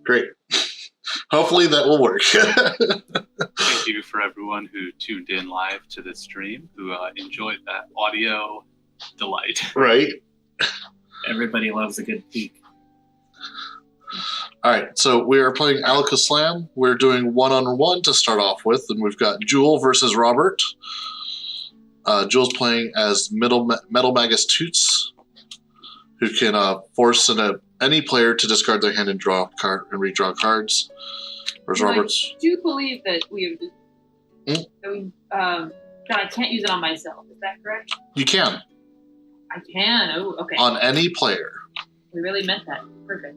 Great. Hopefully that will work. Thank you for everyone who tuned in live to this stream, who enjoyed that audio delight. Right. Everybody loves a good peek. All right, so we are playing AlakaSLAM. We're doing one-on-one to start off with, and we've got Jewel versus Robert. Jewel's playing as Metal Magus Toots, who can force any player to discard their hand and draw a card and redraw cards. Whereas Robert's. I do believe that that I can't use it on myself. Is that correct? You can. I can. Oh, okay. On any player. We really meant that. Perfect.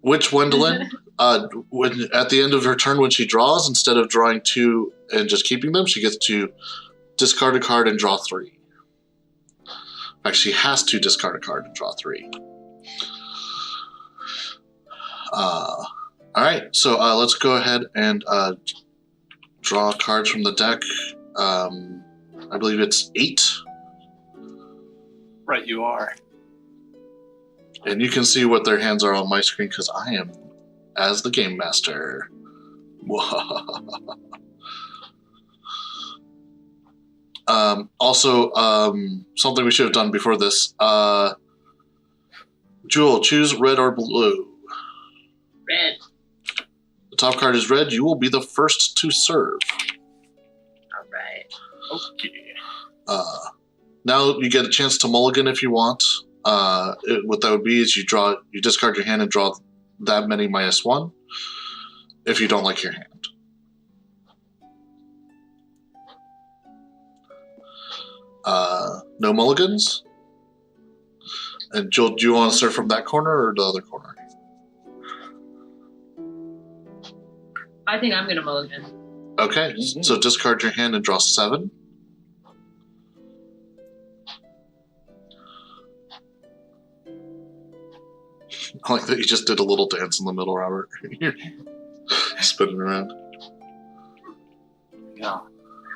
Which Gwendolyn, when at the end of her turn, when she draws, instead of drawing 2 and just keeping them, she gets to discard a card and draw 3. In fact, she has to discard a card and draw 3. All right, so let's go ahead and draw cards from the deck. I believe it's 8. Right, you are. And you can see what their hands are on my screen because I am as the game master. Also, something we should have done before this. Jewel, choose red or blue. Red. The top card is red. You will be the first to serve. All right. Okay. Now you get a chance to mulligan if you want. What that would be is you discard your hand and draw that many -1 if you don't like your hand. No mulligans. And Joel, do you want to start from that corner or the other corner? I think I'm going to mulligan. Okay, so discard your hand and draw 7. I like that you just did a little dance in the middle, Robert. You're spinning around. Yeah.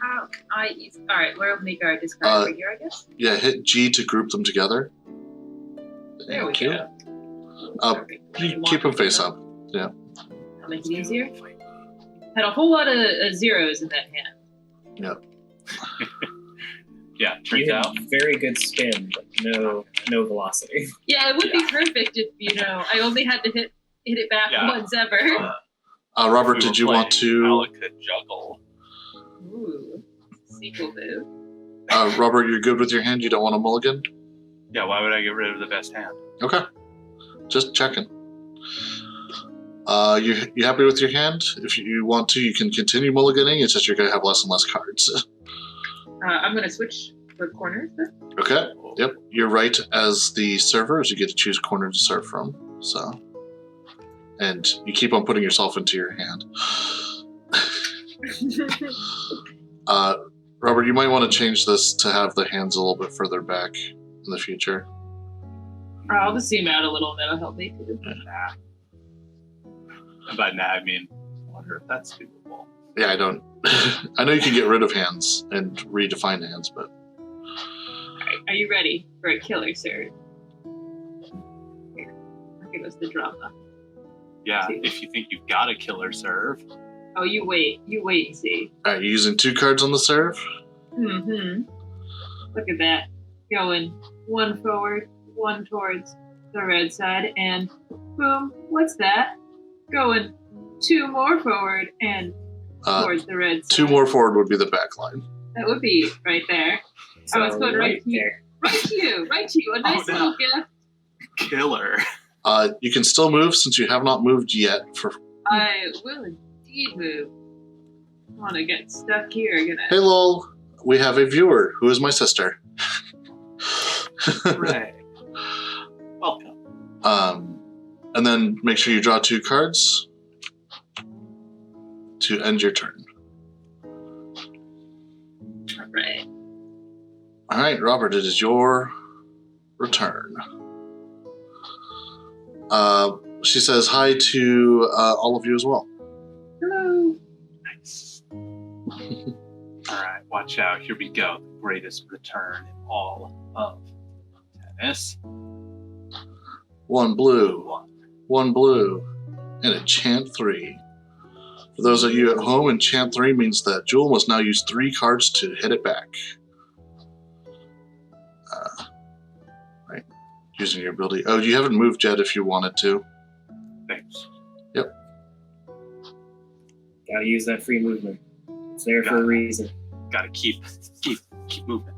How can I use... All right, where will make our discard over here, I guess? Yeah, hit G to group them together. There we go. You keep them face up. Yeah. I'll make it easier. Had a whole lot of zeros in that hand. Yep. Yeah, turns You out. have very good spin, but no velocity. Yeah, it would be perfect if, I only had to hit it back once ever. Robert, did you want to... AlakaJuggle. Ooh, sequel move. Robert, you're good with your hand? You don't want a mulligan? Yeah, why would I get rid of the best hand? Okay. Just checking. You happy with your hand? If you want to, you can continue mulliganing. It's just you're going to have less and less cards. I'm going to switch for corners then. Okay. Yep. You're right as the server, as you get to choose corner to serve from. So, and you keep on putting yourself into your hand. Robert, you might want to change this to have the hands a little bit further back in the future. I'll just zoom out a little. That'll help me too. Nah. By now, I mean, I wonder if that's doable. Yeah, I don't. I know you can get rid of hands and redefine hands, but. Alright, are you ready for a killer, sir? Here, I'll give us the drama. Yeah, if you think you've got a killer serve. Oh, you wait and see. Alright, you're using 2 cards on the serve? Mm-hmm. Look at that. Going 1 forward, 1 towards the red side, and boom, what's that? Going 2 more forward and towards the red side. 2 more forward would be the back line. That would be right there. So it's going right here. Right to you. A nice little gift. Killer. You can still move since you have not moved yet. I will indeed move. I want to get stuck here. Hey, lol. We have a viewer who is my sister. Hooray. Welcome. And then make sure you draw 2 cards to end your turn. Right. All right, Robert, it is your return. She says hi to all of you as well. Hello. Nice. Alright, watch out. Here we go. The greatest return in all of tennis. 1 blue. 1 blue. and enchant 3. For those of you at home, enchant 3 means that Jewel must now use 3 cards to hit it back. Right. Using your ability. Oh, you haven't moved yet if you wanted to. Thanks. Yep. Gotta use that free movement. It's there for a reason. Gotta keep moving.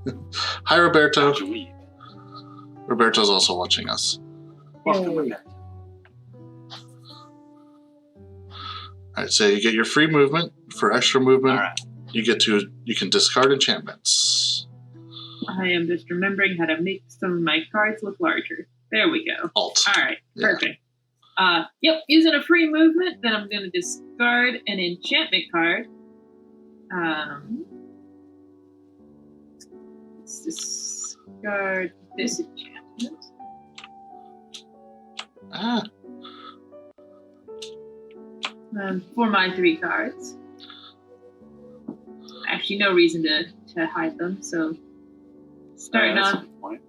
Hi, Roberto. Gotcha, weed. Roberto's also watching us. Welcome, Yay. Roberto. Alright, so you get your free movement. For extra movement, All right. you can discard enchantments. I am just remembering how to make some of my cards look larger. There we go. Alt. All right, Yeah. perfect. Yep, using a free movement, then I'm going to discard an enchantment card. Let's discard this enchantment. Ah, For my 3 cards. Actually, no reason to hide them, so starting That's off, a good point.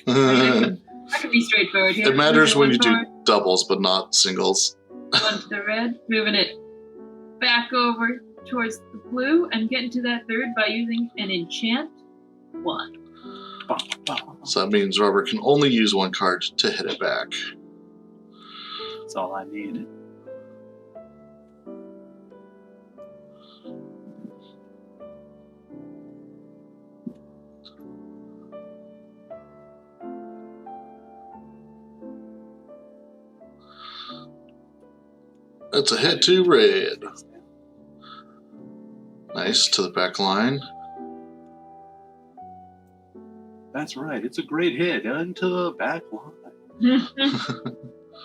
I can be straightforward here. it matters when you Moving do one card, doubles, but not singles. one to the red, moving it back over towards the blue, and getting to that third by using an enchant 1. So that means Robert can only use 1 card to hit it back. That's all I need. That's a hit to red. Nice, to the back line. That's right. It's a great hit into the back line.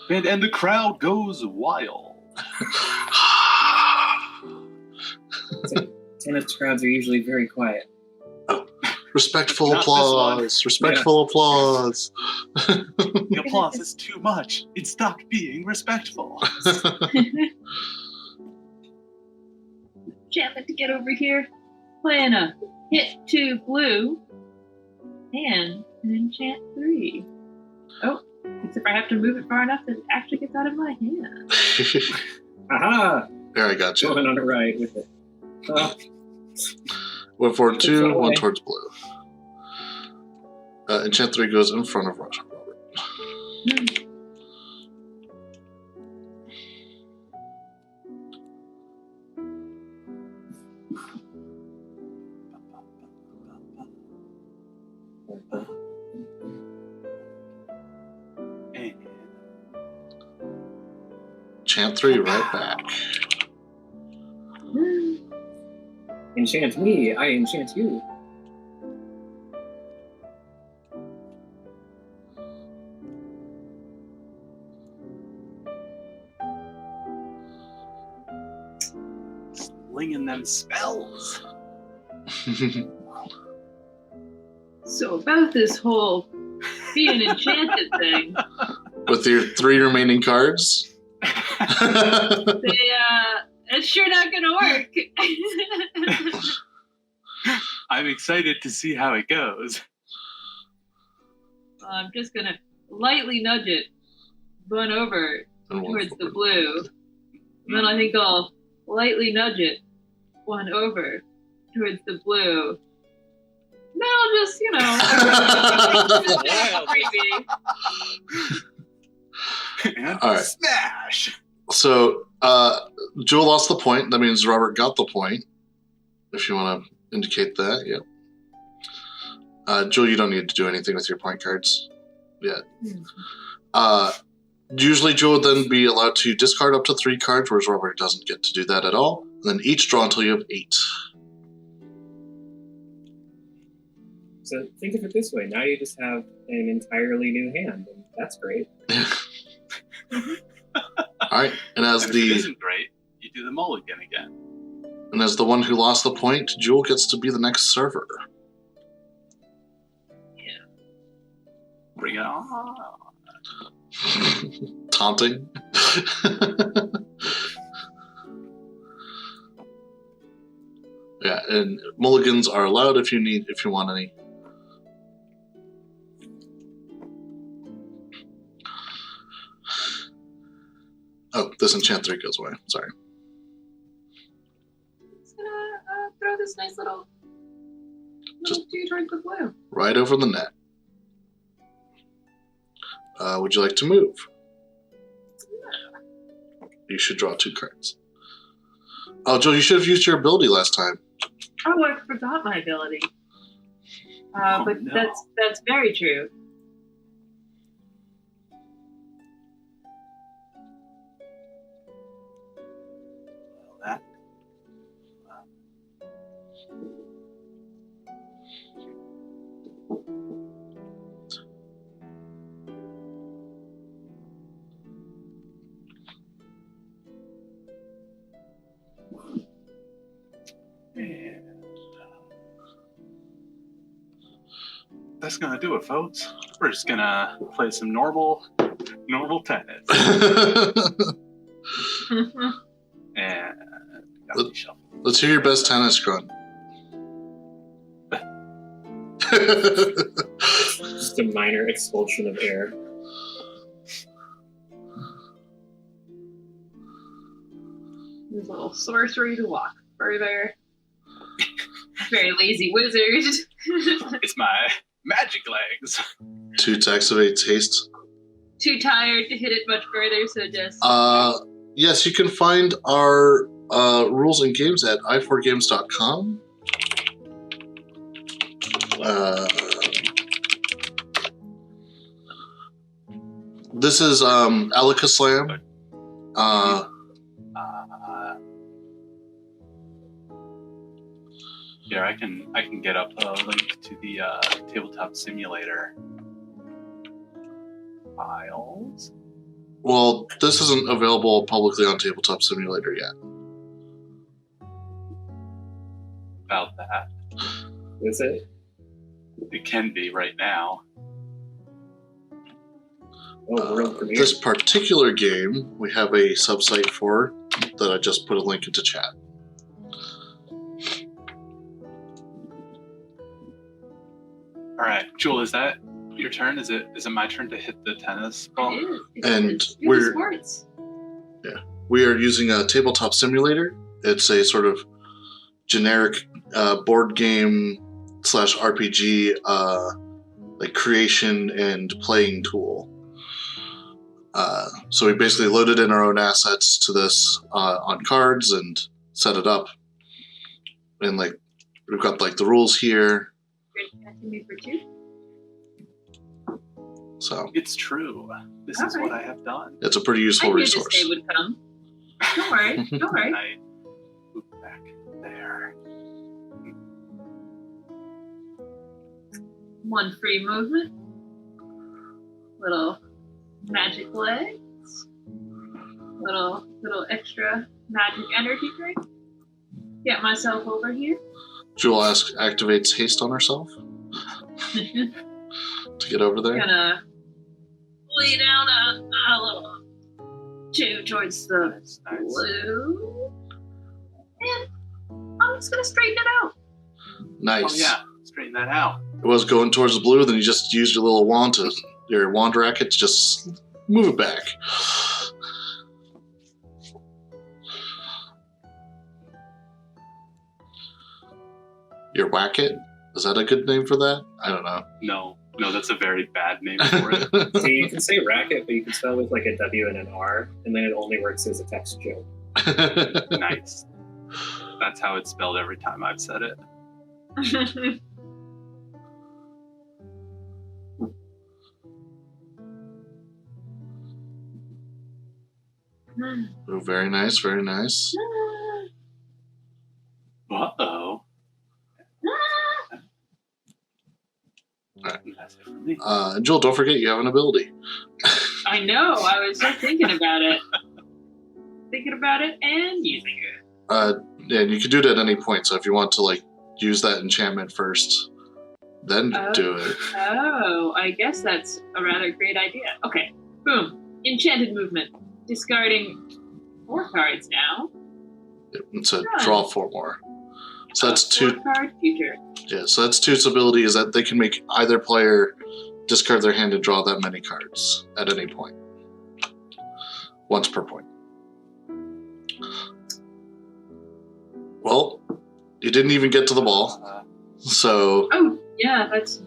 And the crowd goes wild. Tennis crowds are usually very quiet. Respectful Not this one. applause. Respectful applause. The applause is too much. It stopped being respectful. Enchantment to get over here. Playing a hit 2 blue and an enchant 3. Oh, except I have to move it far enough that it actually gets out of my hand. Aha! There, I got you. Going on the right with it. One forward 2, Far away. 1 towards blue. Enchant 3 goes in front of Robert. And Enchant 3 right back. Enchant me, I enchant you. slinging them spells. So about this whole being enchanted thing, With your 3 remaining cards? it's sure not gonna work. I'm excited to see how it goes. I'm just gonna lightly nudge it, one over And 1 towards the forward. blue. And then I think I'll lightly nudge it, one over towards the blue. Then I'll just, freebie. And All right. smash! So, Jewel lost the point. That means Robert got the point. If you want to indicate that, yep. Jewel, you don't need to do anything with your point cards yet. Usually, Jewel would then be allowed to discard up to 3 cards, whereas Robert doesn't get to do that at all. And then each draw until you have 8. So think of it this way. Now you just have an entirely new hand, and that's great. All right, and as And if it the isn't great, you do the mulligan again. one who lost the point, Jewel gets to be the next server. Bring it on. Taunting. Yeah, and mulligans are allowed if you want any. Oh, this enchant 3 goes away. Sorry. Just gonna throw this nice little Just- 2 towards the blue. Right over the net. Would you like to move? You should draw 2 cards. Oh, Joel, you should have used your ability last time. Oh, I forgot my ability. But no. that's very true. Well, that. And that's gonna do it, folks. We're just gonna play some normal tennis. And got me shuffled. Let's hear your best tennis, Grunt. Just a minor expulsion of air. There's a little sorcery to walk further. Very lazy wizard. It's my magic legs. 2 to activate haste. Too tired to hit it much further, so just Yes, you can find our rules and games at Eye4Games.com. This is AlakaSLAM. Here, I can get up a link to the tabletop simulator files. Well, this isn't available publicly on Tabletop Simulator yet. About that, Is it? it can be right now. Oh, world premiere. This particular game, we have a subsite for that I just put a link into chat. All right, Jewel, is that your turn? Is it my turn to hit the tennis ball? it is. And Do the we're- sports. We are using a Tabletop Simulator. It's a sort of generic board game / RPG like creation and playing tool. So we basically loaded in our own assets to this on cards and set it up. And like we've got like the rules here. You're catching me for 2? So It's true. This is All what right. I have done. it's a pretty I useful knew this resource. day would come. Don't worry. Don't worry. I move back there. 1 free movement. Little magic legs. Little extra magic energy drink. Get myself over here. Jewel activates haste on herself to get over there. Gonna lay down a little 2 towards the That's nice. blue. And I'm just gonna straighten it out. Nice. Oh yeah, straighten that out. It was going towards the blue, then you just used your little your wand racket to just move it back. Your whacket? Is that a good name for that? I don't know. No, that's a very bad name for it. So you can say racket, but you can spell with like a W and an R, and then it only works as a text joke. Nice. That's how it's spelled every time I've said it. Oh, very nice, very nice. Uh-oh. Alright. That's it for me. And Joel, don't forget you have an ability. I know. I was just thinking about it. And using it. Yeah, and you can do it at any point. So if you want to like use that enchantment first, then do it. Oh, I guess that's a rather great idea. Okay, boom. Enchanted movement. Discarding 4 cards now. So draw 4 more. So that's 2. 4-card future. Yeah, so that's 2's ability is that they can make either player discard their hand and draw that many cards at any point. Once per point. Well, you didn't even get to the ball, so Oh, yeah, that's.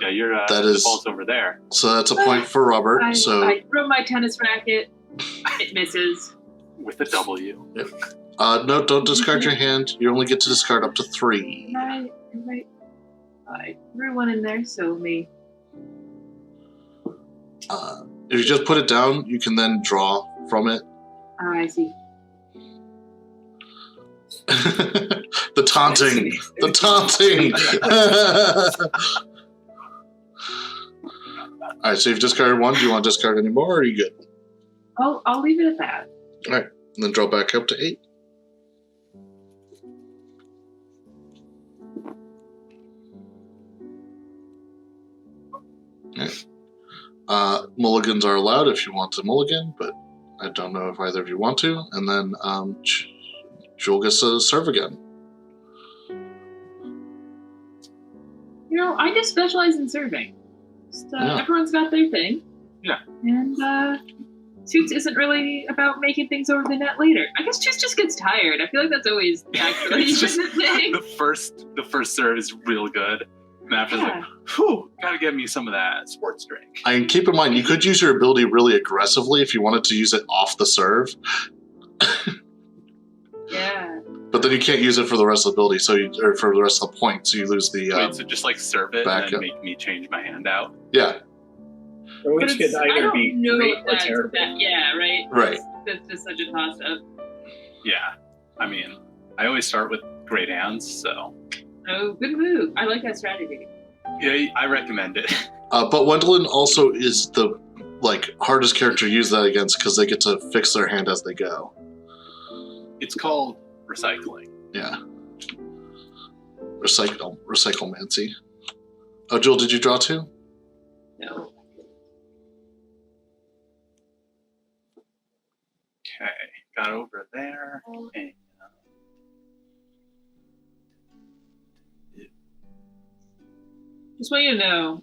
Yeah, you're. That the is- ball's over there. so that's a point for Robert. I throw my tennis racket. It misses. With a W. No, don't discard your hand. You only get to discard up to 3. I threw one in there, so me. If you just put it down, you can then draw from it. I see. The taunting. The taunting. All right, so you've discarded 1. Do you want to discard any more, or are you good? I'll leave it at that. All right, and then draw back up to 8. All right. Mulligans are allowed if you want to mulligan, but I don't know if either of you want to. And then Jewel gets to serve again. You know, I just specialize in serving. Just, Yeah. Everyone's got their thing. Yeah. And Toots isn't really about making things over the net later. I guess Toots just gets tired. I feel like that's always actually It's just the thing. the first serve is real good. And after it's Yeah. like, whew, gotta get me some of that sports drink. I mean, keep in mind, you could use your ability really aggressively if you wanted to use it off the serve, Yeah. but then you can't use it for the rest of the ability, or for the rest of the point, so you lose the. Wait, so just like serve it back and then up. make me change my hand out? Yeah, Or But which could I either don't be know great if or that's terrible. yeah, right? right. That's just such a toss up. Yeah. I mean, I always start with great hands, so Oh, good move. I like that strategy. yeah, I recommend it. But Wendelin also is the hardest character to use that against because they get to fix their hand as they go. It's called recycling. Yeah. Recyclemancy. Oh, Jewel, did you draw 2? No. Okay, got over there. And, Just want you to know,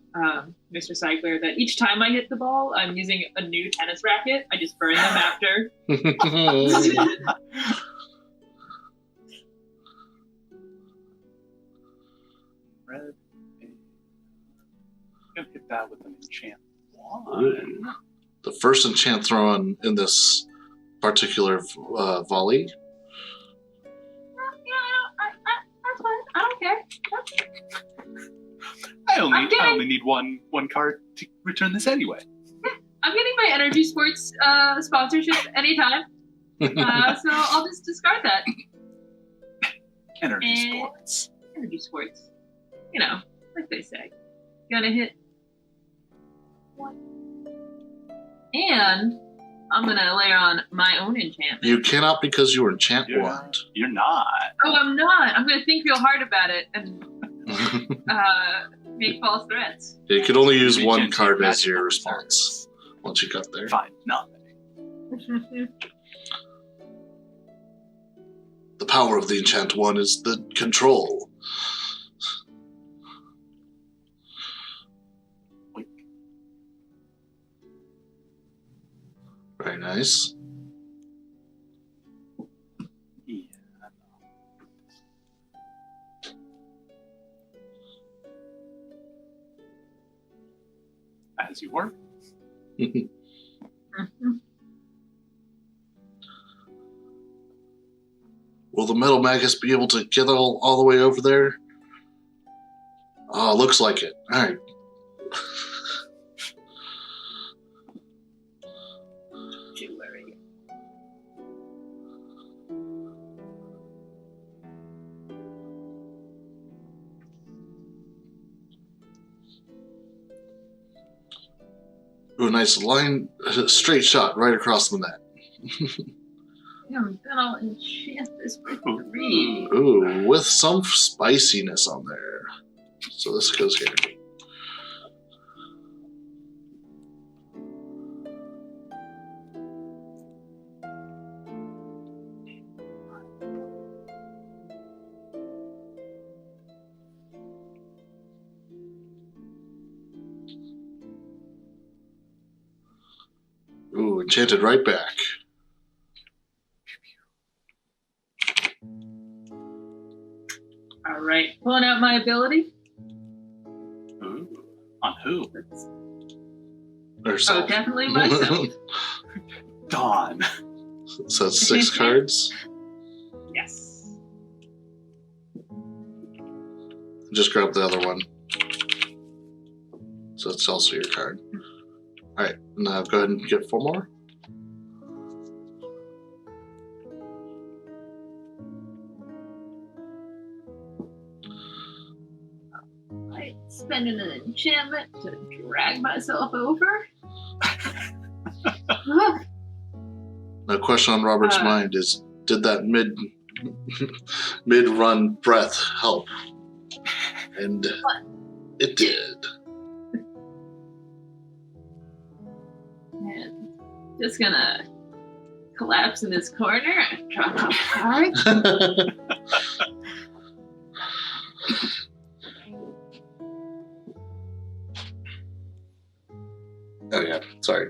Mr. Cycler, that each time I hit the ball, I'm using a new tennis racket. I just burn them after. red. And I'm gonna hit that with an enchant 1. The first enchant throw in this particular volley. That's fine. I don't care. I I'm getting- only need one card to return this anyway. I'm getting my Energy Sports sponsorship anytime. So I'll just discard that. Energy Eh. sports. Energy Sports. You know, like they say. Gonna hit 1. And I'm gonna layer on my own enchantment. You cannot because you were enchant You're warned. You're not. Oh, I'm not. I'm gonna think real hard about it and make false threats. You could only use You one can't card take as your magical response once you got there. Fine, nothing. The power of the enchant one is the control. Very nice. Yeah. As you were. Will the Metal Magus be able to get all the way over there? Oh, looks like it. All right. Jewelry. Ooh, nice line, straight shot right across the net. Then I'll enchant this for 3. Ooh, with some spiciness on there. So this goes here. Ooh, enchanted right back. All right, pulling out my ability. Ooh. On who? Herself. Oh, definitely myself. Dawn. So it's 6 cards. Yes. Just grab the other one. So it's also your card. All right, now go ahead and get 4 more. I spend an enchantment to drag myself over. The question on Robert's mind is, did that mid-run breath help? And it did. And just gonna collapse in this corner and drop a card. Oh yeah, sorry.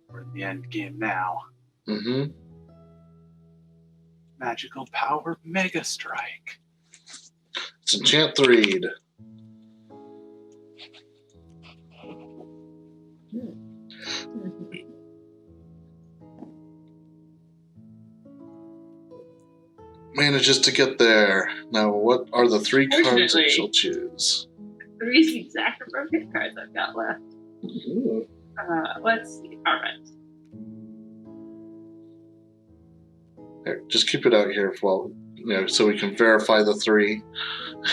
We're in the end game now. Mm-hmm. Magical power mega strike. It's enchant the read. Manages to get there. Now, what are the 3 cards that Fortunately. she'll choose? 3 is the exact number of hit cards I've got left. Ooh. Let's see. All right. Here, just keep it out here for, so we can verify the 3.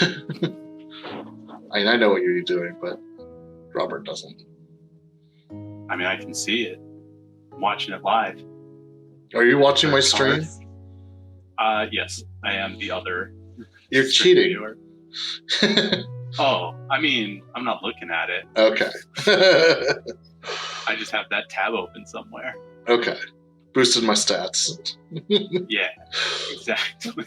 I mean, I know what you're doing, but Robert doesn't. I mean, I can see it. I'm watching it live. Are you watching my stream? Yes, I am the other. You're stream cheating. viewer. Oh, I mean, I'm not looking at it. Okay. I just have that tab open somewhere. Okay. Boosted my stats. Yeah, exactly.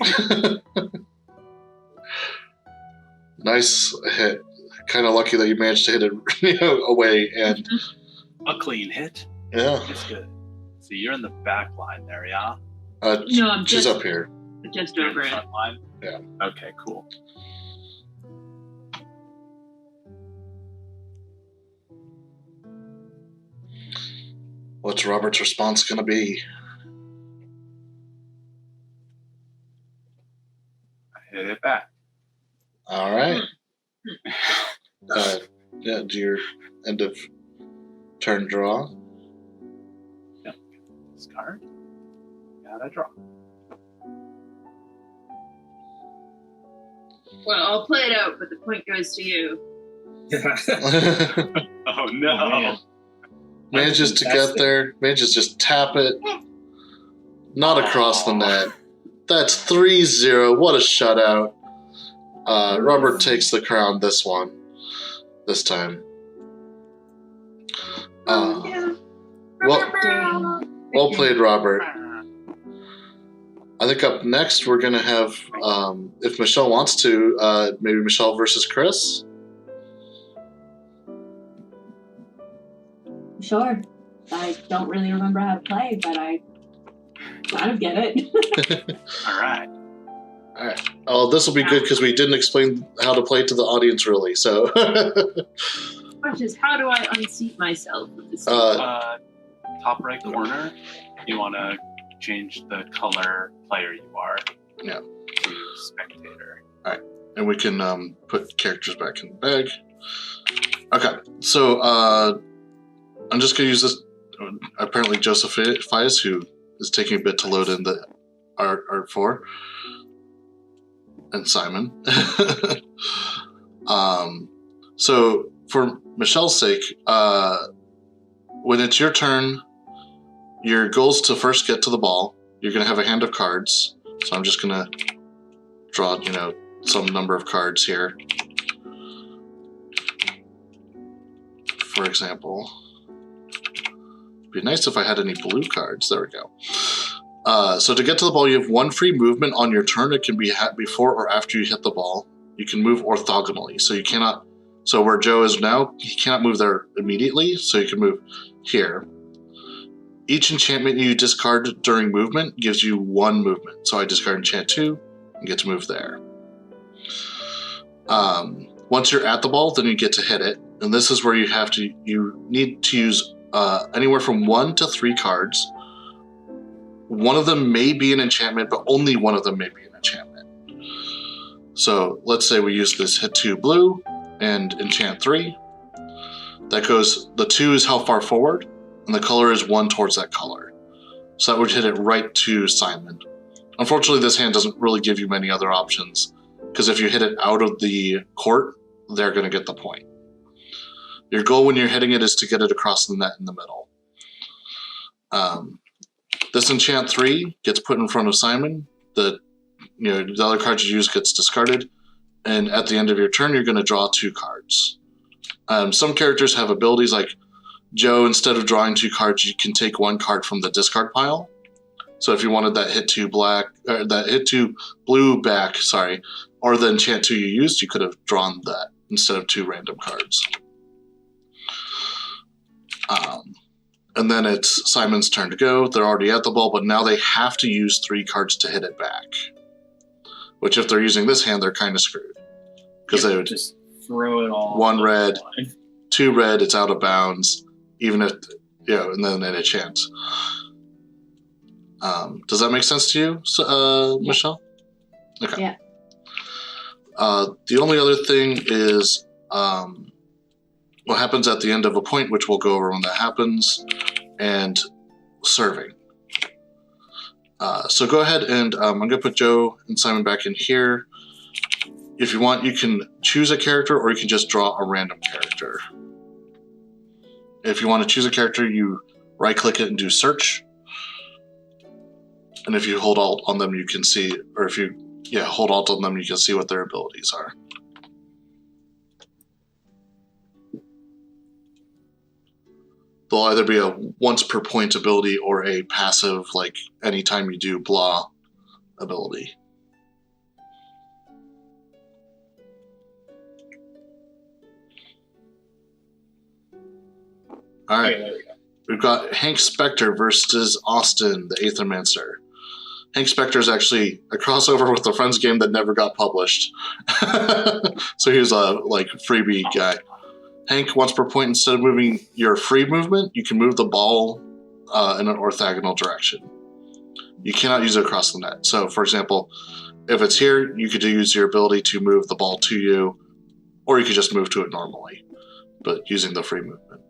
Nice hit. Kind of lucky that you managed to hit it away. And A clean hit. yeah, It's good. See, you're in the back line there, yeah? No, I'm she's just up here. You're in over the it. front line? Yeah. Okay, cool. What's Robert's response going to be? I hit it back. All right. Yeah, do your end of turn draw. This card. Got a draw. Well, I'll play it out, but the point goes to you. Oh no! man. Manages to get there. Manages to just tap it. Not across the net. That's 3-0. What a shutout. Robert takes the crown this time. Well played, Robert. I think up next we're going to have, if Michelle wants to, maybe Michelle versus Chris. Sure. I don't really remember how to play, but I kind of get it. All right. Oh, this will be good because we didn't explain how to play to the audience really. So, Which is, how do I unseat myself with this? Top right corner, you want to change the color player you are. Yeah. To spectator. and we can put characters back in the bag. Okay, so I'm just going to use this. Apparently, Joseph Fias, who is taking a bit to load in the Art4, and Simon. So, for Michelle's sake, when it's your turn, your goal is to first get to the ball. You're going to have a hand of cards. So I'm just going to draw, some number of cards here. For example, it'd be nice if I had any blue cards. There we go. So to get to the ball, you have one free movement on your turn. It can be before or after you hit the ball. You can move orthogonally, so you cannot So where Joe is now, he cannot move there immediately, so he can move here. Each enchantment you discard during movement gives you 1 movement. So I discard enchant 2 and get to move there. Once you're at the ball, then you get to hit it. And this is where you need to use anywhere from 1 to 3 cards. One of them may be an enchantment, but only one of them may be an enchantment. So let's say we use this hit 2 blue and enchant 3. That goes, the 2 is how far forward, and the color is 1 towards that color. So that would hit it right to Simon. Unfortunately, this hand doesn't really give you many other options, because if you hit it out of the court, they're going to get the point. Your goal when you're hitting it is to get it across the net in the middle. This enchant 3 gets put in front of Simon. The other card you use gets discarded, and at the end of your turn, you're going to draw 2 cards. Some characters have abilities like Joe. Instead of drawing 2 cards, you can take 1 card from the discard pile. So if you wanted that hit 2 blue back, or the enchant 2 you used, you could have drawn that instead of 2 random cards. And then it's Simon's turn to go. They're already at the ball, but now they have to use 3 cards to hit it back. Which, if they're using this hand, they're kind of screwed. Because they would just throw it all. 1 red, 2 red, it's out of bounds. Even if, and then it enchants. Does that make sense to you, Michelle? Okay. Yeah. The only other thing is what happens at the end of a point, which we'll go over when that happens, and serving. So go ahead and I'm going to put Joe and Simon back in here. If you want, you can choose a character, or you can just draw a random character. If you want to choose a character, you right-click it and do search. And if you hold Alt on them, you can see, or if you hold Alt on them, you can see what their abilities are. They'll either be a once per point ability or a passive, like anytime you do blah ability. All right, Okay, there we go. we've got Hank Spector versus Austin, the Aethermancer. Hank Spector is actually a crossover with the Friends game that never got published. So he was a freebie guy. Hank, once per point, instead of moving your free movement, you can move the ball in an orthogonal direction. You cannot use it across the net. So, for example, if it's here, you could use your ability to move the ball to you, or you could just move to it normally, but using the free movement.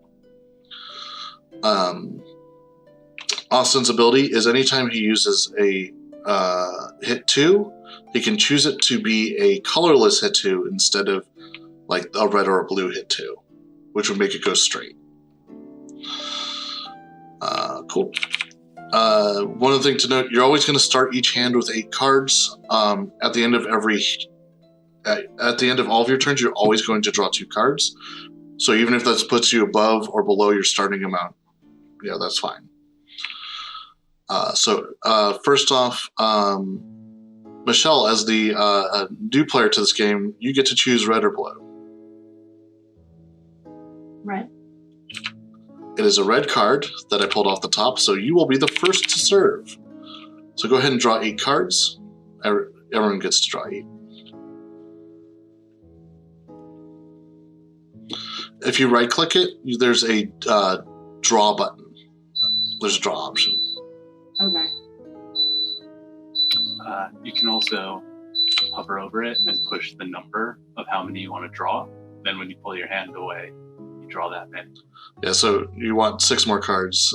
Austin's ability is anytime he uses a hit 2, he can choose it to be a colorless hit 2 instead of like a red or a blue hit 2, which would make it go straight. Cool. One other thing to note, you're always going to start each hand with 8 cards. At the end of all of your turns, you're always going to draw 2 cards. So even if that puts you above or below your starting amount, that's fine. First off, Michelle, as the new player to this game, you get to choose red or blue. Red. It is a red card that I pulled off the top, so you will be the first to serve. So go ahead and draw 8 cards. Everyone gets to draw 8. If you right-click it, there's a draw button. There's a draw option. Okay. You can also hover over it and push the number of how many you want to draw. Then when you pull your hand away, you draw that many. Yeah, so you want 6 more cards.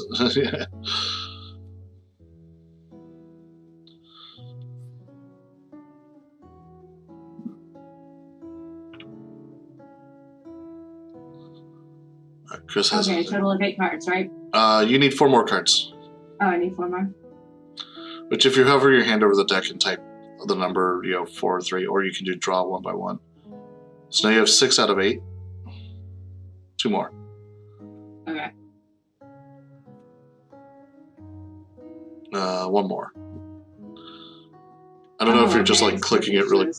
Chris has Okay, total of 8 cards, right? you need 4 more cards. Oh, I need 4 more. Which, if you hover your hand over the deck and type the number, 4 or 3, or you can do draw 1 by 1. So now you have 6 out of 8. 2 more. Okay. 1 more. I don't know if you're just clicking it really.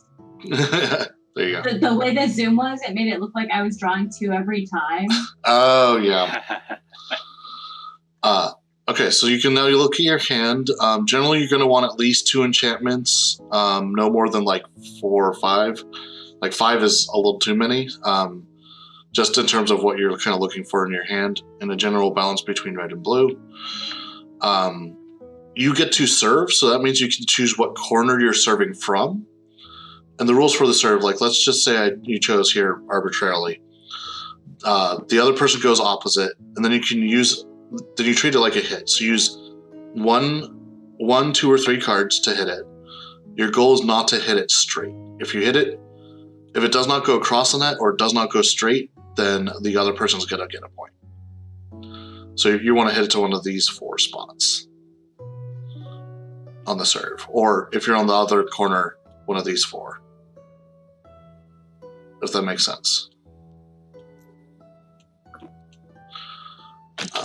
There There you go. The way the zoom was, it made it look like I was drawing 2 every time. Oh, yeah. Okay, so you look at your hand. Generally, you're going to want at least 2 enchantments, no more than like 4 or 5. Like 5 is a little too many, just in terms of what you're kind of looking for in your hand, and a general balance between red and blue. You get to serve, so that means you can choose what corner you're serving from. And the rules for the serve, like let's just say you chose here arbitrarily. The other person goes opposite, and then you treat it like a hit. So use one, 2, or 3 cards to hit it. Your goal is not to hit it straight. If you hit it, if it does not go across the net or it does not go straight, then the other person's gonna get a point. So you want to hit it to one of these 4 spots on the serve, or if you're on the other corner, one of these 4. If that makes sense.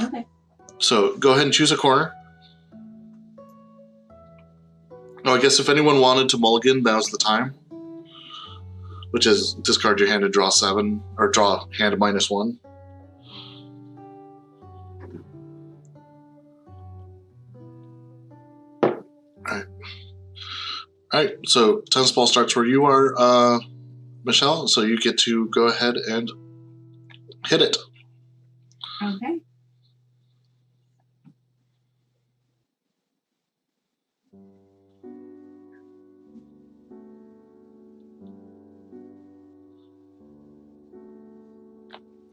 Okay. So go ahead and choose a corner. Oh, I guess if anyone wanted to mulligan, now's the time. Which is discard your hand and draw 7, or draw hand -1. Alright, so tennis ball starts where you are, Michelle, so you get to go ahead and hit it. Okay.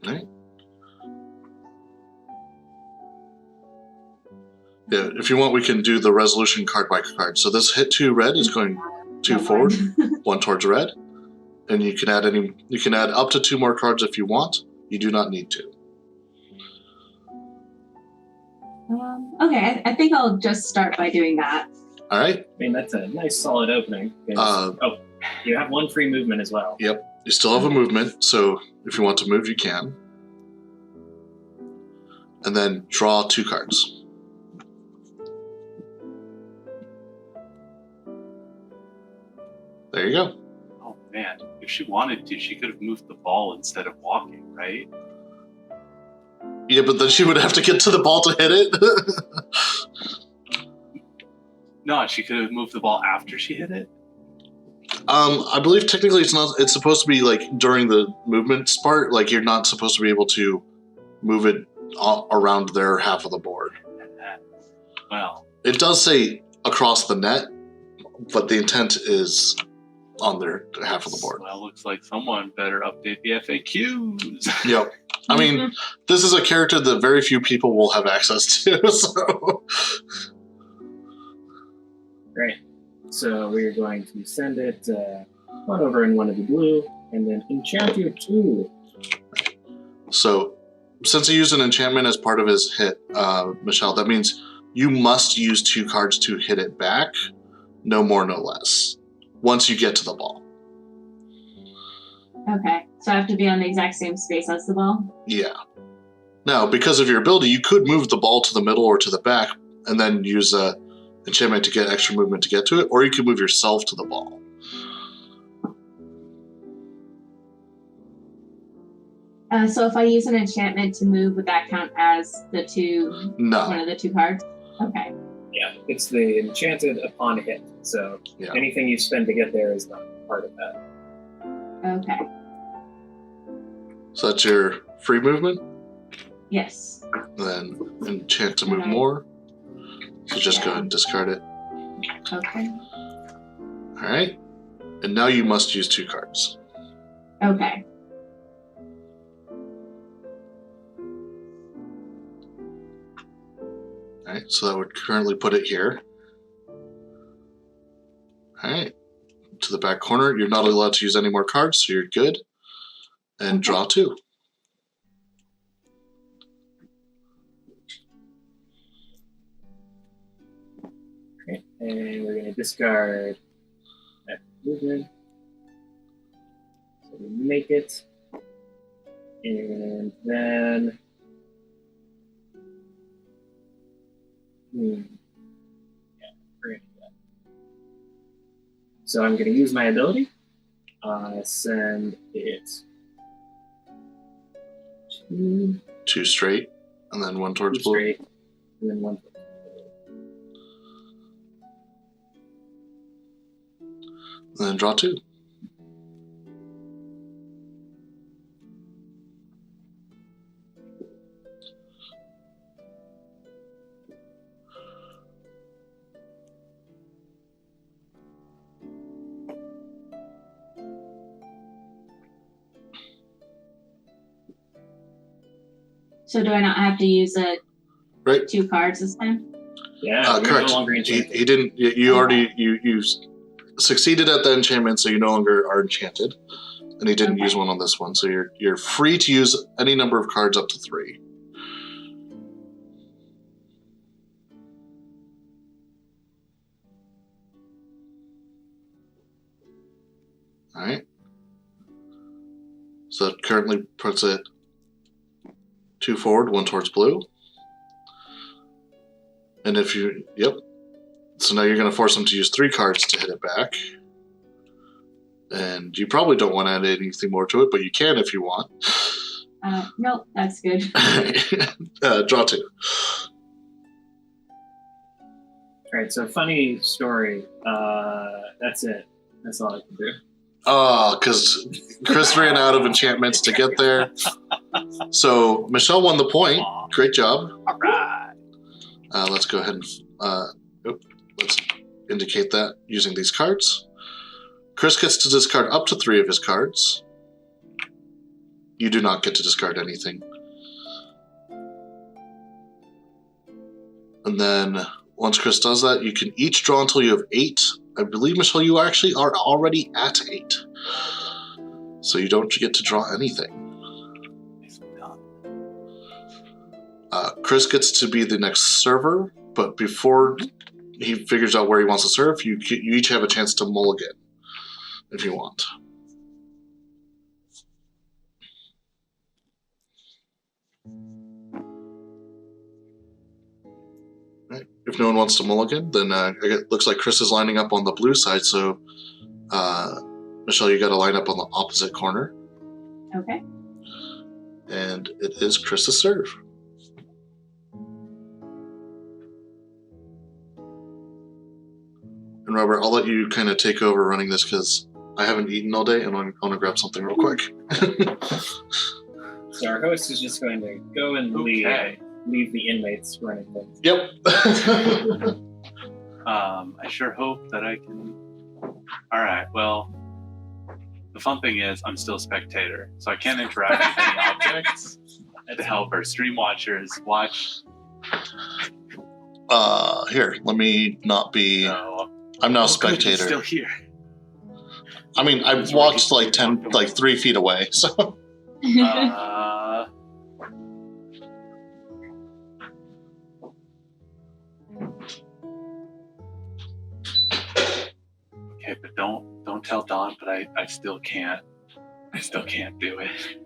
Right. Yeah, if you want, we can do the resolution card by card. So this hit 2 red is going 2 forward, 1 towards red, and you can add up to 2 more cards if you want. You do not need to. Okay, I think I'll just start by doing that. All right. I mean, that's a nice solid opening. You have 1 free movement as well. Yep. You still have a movement, so if you want to move, you can. And then draw 2 cards. There you go. Oh man, if she wanted to, she could have moved the ball instead of walking, right? Yeah, but then she would have to get to the ball to hit it. No, she could have moved the ball after she hit it. I believe technically it's not. It's supposed to be like during the movement part. Like you're not supposed to be able to move it around their half of the board. Well, it does say across the net, but the intent is on their half of the board. Well, looks like someone better update the FAQs. Yep. I mean, this is a character that very few people will have access to. So. Great. So we're going to send it on over in one of the blue, and then enchant you 2. So, since he used an enchantment as part of his hit, Michelle, that means you must use 2 cards to hit it back, no more, no less, once you get to the ball. Okay, so I have to be on the exact same space as the ball? Yeah. Now, because of your ability, you could move the ball to the middle or to the back, and then use a enchantment to get extra movement to get to it, or you could move yourself to the ball. So if I use an enchantment to move, would that count as the 2? No. One of the 2 cards? Okay. Yeah, it's the enchanted upon hit. So anything you spend to get there is not part of that. Okay. So that's your free movement? Yes. Then enchant to move more. So just go ahead and discard it. Okay. Alright. And now you must use 2 cards. Okay. Alright, so that would currently put it here. Alright. To the back corner. You're not allowed to use any more cards, so you're good. And draw 2. Okay, and we're going to discard that movement. So we make it. And then... we're gonna do that. So I'm going to use my ability. Send it to 2 straight, and then 1 towards blue. straight, and then 1. And then draw 2. So do I not have to use Right. 2 cards this time? Yeah, you're Correct. no longer He enchanted. didn't. You Okay. already you succeeded at the enchantment, so you no longer are enchanted, and he didn't Okay. use one on this one. So you're free to use any number of cards up to 3. All right. So that currently puts it 2 forward, 1 towards blue. And if you, yep. So now you're going to force him to use 3 cards to hit it back. And you probably don't want to add anything more to it, but you can if you want. Nope, that's good. Draw 2. All right, so funny story. That's it. That's all I can do. Oh, because Chris ran out of enchantments to get there. So Michelle won the point. Aw. Great job. All right. Let's go ahead and let's indicate that using these cards. Chris gets to discard up to 3 of his cards. You do not get to discard anything. And then once Chris does that, you can each draw until you have 8. I believe, Michelle, you actually are already at 8. So you don't get to draw anything. Chris gets to be the next server, but before he figures out where he wants to serve, you each have a chance to mulligan if you want. Right. If no one wants to mulligan, then it looks like Chris is lining up on the blue side, so Michelle, you got to line up on the opposite corner. Okay. And it is Chris's serve. And Robert, I'll let you kind of take over running this because I haven't eaten all day and I want to grab something real quick. So our host is just going to go and Okay. leave the inmates running things. Yep. I sure hope that I can. All right. Well, the fun thing is I'm still a spectator, so I can't interact with any objects to help our stream watchers watch. Here, let me not be. So, I'm now a oh, good, he's spectator. still here. I mean, I've walked like 3 feet away, so. Okay, but don't tell Don. But I still can't. I still can't do it.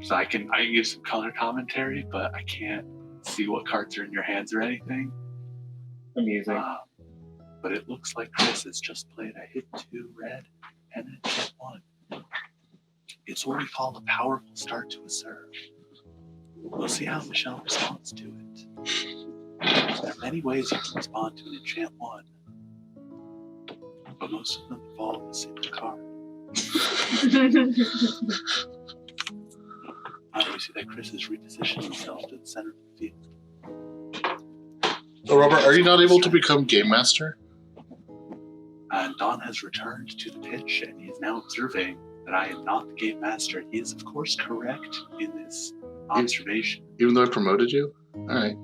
So I can use some color commentary, but I can't see what cards are in your hands or anything. Amusing. But it looks like Chris has just played a hit 2 red and a hit 1. It's what we call a powerful start to a serve. We'll see how Michelle responds to it. There are many ways you can respond to an enchant 1, but most of them involve a single card. Now we see that Chris has repositioned himself to the center of the field. So, Robert, are you not able to become game master? And Don has returned to the pitch, and he is now observing that I am not the game master. He is, of course, correct in this observation. Even though I promoted you? Alright.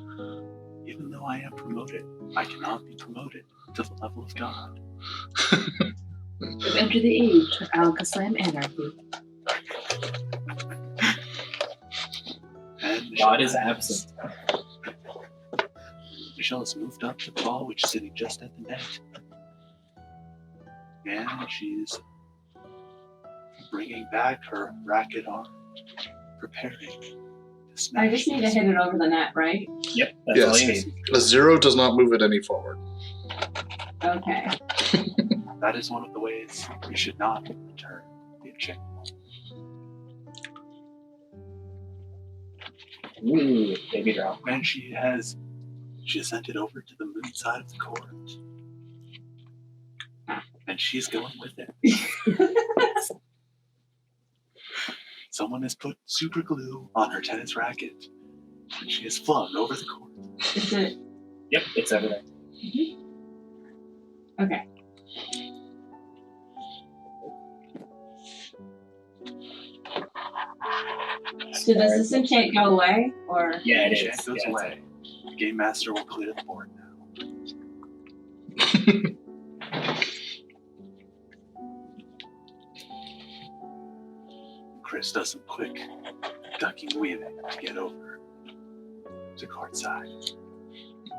Even though I am promoted, I cannot be promoted to the level of God. We've entered the age of AlakaSLAM anarchy. And Michelle God is absent. Michelle has moved up to the ball, which is sitting just at the net. And she's bringing back her racket arm, preparing to smash. I just need to hit it over the net, right? Yep, that's all Yes. you need. A 0 does not move it any forward. Okay. that is one of the ways you should not return the enchantment. Ooh, baby drop. And she has sent it over to the moon side of the court. And she's going with it. Someone has put super glue on her tennis racket. And she has flung over the court. Is it? Yep, it's over there. Okay. So does this enchant go away, or? Yeah, it The is. enchant goes Yeah, away. The game master will clear the board now. Chris does some quick ducking weaving to get over to courtside.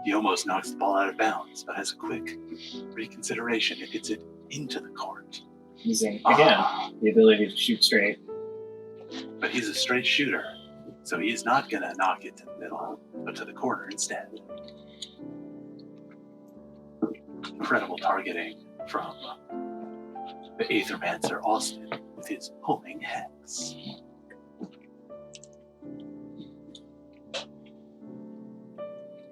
He almost knocks the ball out of bounds, but has a quick reconsideration and hits it into the court. Using, again, the ability to shoot straight. But he's a straight shooter, so he's not going to knock it to the middle, but to the corner instead. Incredible targeting from the Aethermancer Austin with his homing hex.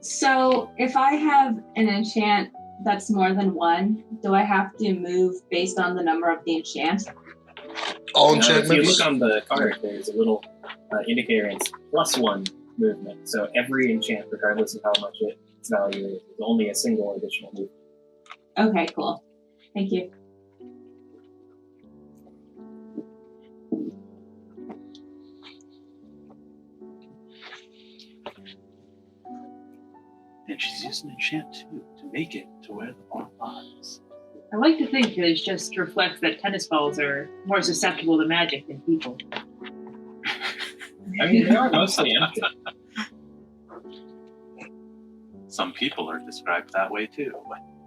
So if I have an enchant that's more than one, do I have to move based on the number of the enchant? All Now, if you enchantments? look on the card, there's a little indicator, and it's +1 movement. So every enchant, regardless of how much its value is only a single additional movement. Okay, cool. Thank you. And she's using enchant too to make it to where the ball lies. I like to think that it just reflects that tennis balls are more susceptible to magic than people. I mean, they are mostly empty. Some people are described that way too.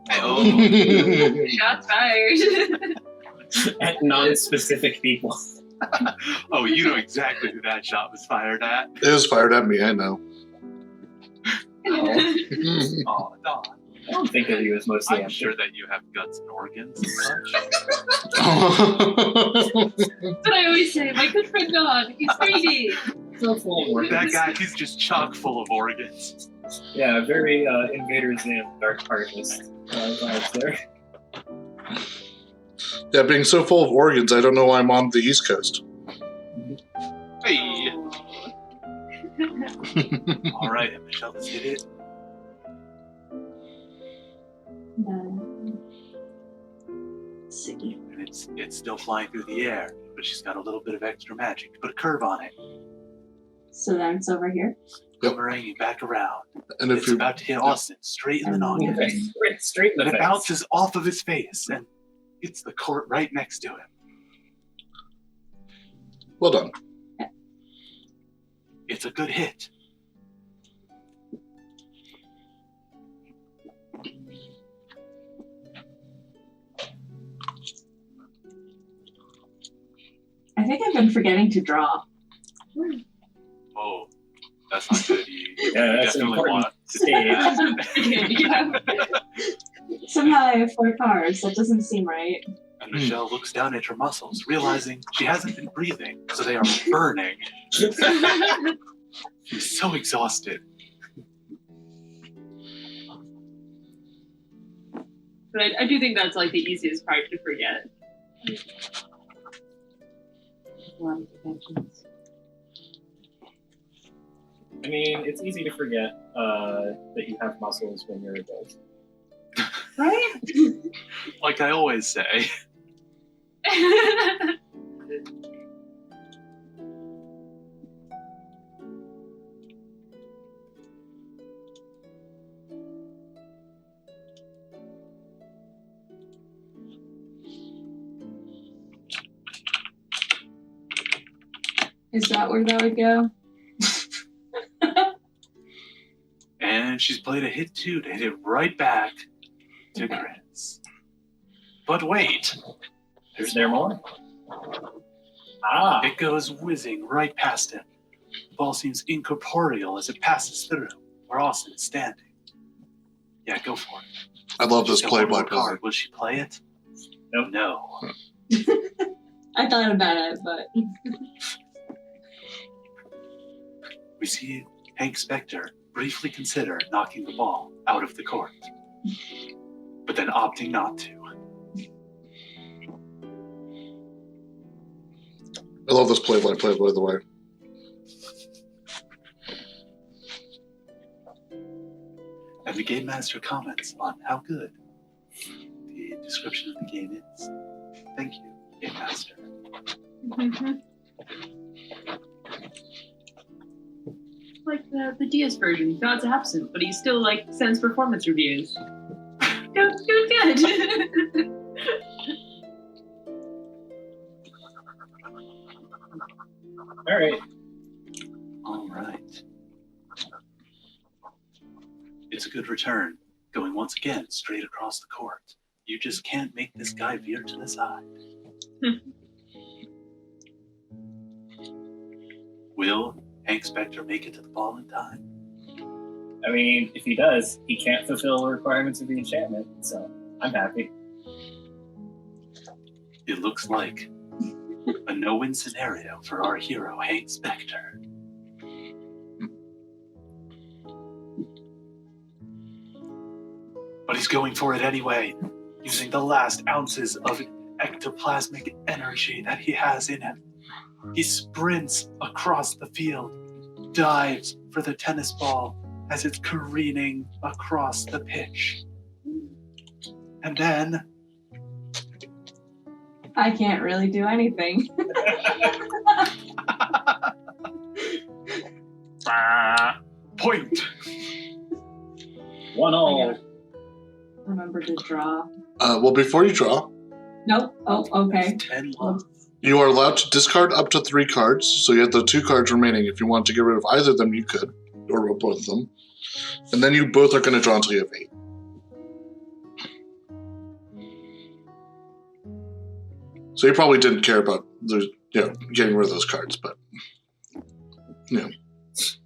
Shots fired. At non-specific people. Oh, you know exactly who that shot was fired at. It was fired at me, I know. Oh, Don. I don't think of you as mostly I'm empty. sure that you have guts and organs and such. But I always say, my good friend Don, he's 3D. So full of organs. That guy, he's just chock full of organs. Yeah, very Invader Zim, Dark Harvest vibes there. Yeah, being so full of organs, I don't know why I'm on the East Coast. Hey. All right, and Michelle has hit it. See. And it's still flying through the air, but she's got a little bit of extra magic to put a curve on it. So then it's over here. Yep. Boomeranging back around. And if It's you about to hit Austin straight in the noggin. Right, straight in the And it face. bounces off of his face and hits the court right next to him. well done. It's a good hit. I think I've been forgetting to draw. Oh, that's not good. You Yeah, that's an definitely important want to do that. Somehow I have 4 cards. That doesn't seem right. And Michelle looks down at her muscles, realizing she hasn't been breathing, so they are burning. She's so exhausted. But I do think that's like the easiest part to forget. A lot of dimensions. I mean, it's easy to forget that you have muscles when you're adult. Right? Like I always say. Is that where that would go? And she's played a hit too to hit it right back to Chris. But wait, Is there more? Ah, it goes whizzing right past him. The ball seems incorporeal as it passes through where Austin is standing. Yeah, go for it. I love this She's got one more play-by-play. card. Will she play it? No. I thought about it, but We see Hank Spector briefly consider knocking the ball out of the court, but then opting not to. I love this play-by-play, by the way. And the Game Master comments on how good the description of the game is. Thank you, Game Master. Like the Diaz version, God's absent, but he still like sends performance reviews. Doing good. All right. All right. It's a good return, going once again straight across the court. You just can't make this guy veer to the side. Will Hank Spector make it to the ball in time? I mean, if he does, he can't fulfill the requirements of the enchantment, so I'm happy. It looks like a no-win scenario for our hero, Hank Spector. But he's going for it anyway, using the last ounces of ectoplasmic energy that he has in him. He sprints across the field, dives for the tennis ball as it's careening across the pitch. And then I can't really do anything. point. 1-1. Remember to draw. Well, before you draw, Nope. Oh, okay. 10 love. you are allowed to discard up to 3 cards, so you have the 2 cards remaining. If you want to get rid of either of them, you could, or both of them. And then you both are going to draw until you have 8. So you probably didn't care about getting rid of those cards, but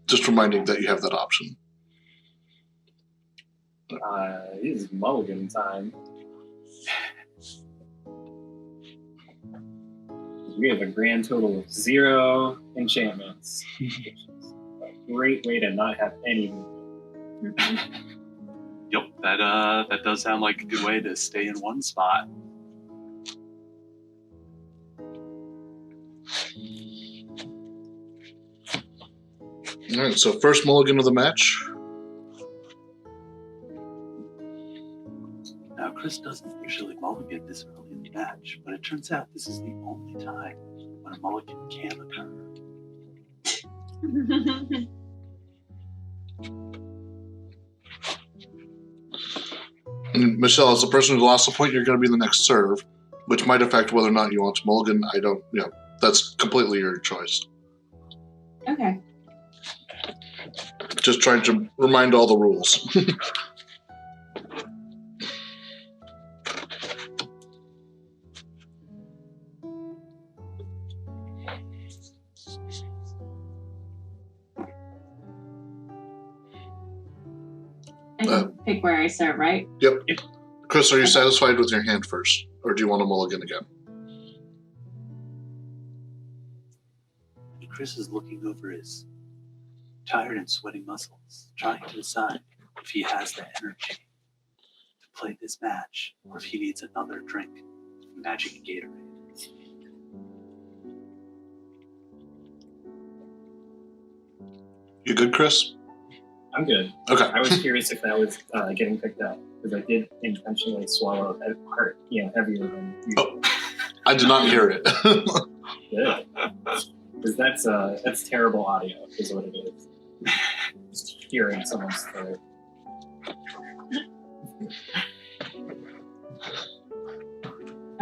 just reminding that you have that option. This is mulligan time. We have a grand total of 0 enchantments. Which is a great way to not have any movement. Yep, that does sound like a good way to stay in one spot. All right, so first mulligan of the match. Now, Chris doesn't usually mulligan this early in the match, but it turns out this is the only time when a mulligan can occur. And Michelle, as the person who lost the point, you're going to be the next serve, which might affect whether or not you want to mulligan. I don't, that's completely your choice. Okay. Just trying to remind all the rules. I can pick where I serve, right? Yep. Chris, are you satisfied with your hand first, or do you want to mulligan again? And Chris is looking over his tired and sweating muscles, trying to decide if he has the energy to play this match, or if he needs another drink of Magic Gatorade. You good, Chris? I'm good. Okay. I was curious if that was getting picked up, because I did intentionally swallow a part, heavier than usual. I did not hear it. Good. Because that's terrible audio, is what it is. Just hearing someone's throat.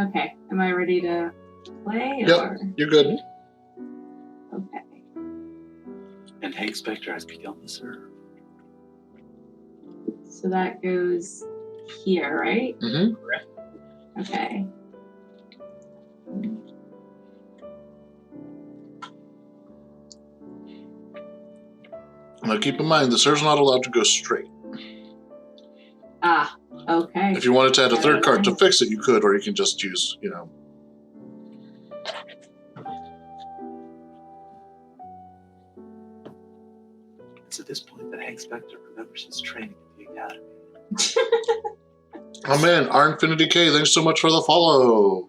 Okay. Am I ready to play? Yep. Or? You're good. Okay. And Hank Spector has begun the serve. So that goes here, right? Mm-hmm. Okay. Now keep in mind, the serve's not allowed to go straight. Ah. Okay. If you wanted to add a third card to fix it, you could, or you can just use, you know. It's at this point that Hank Spector remembers his training at the academy. Oh man, R Infinity K, thanks so much for the follow.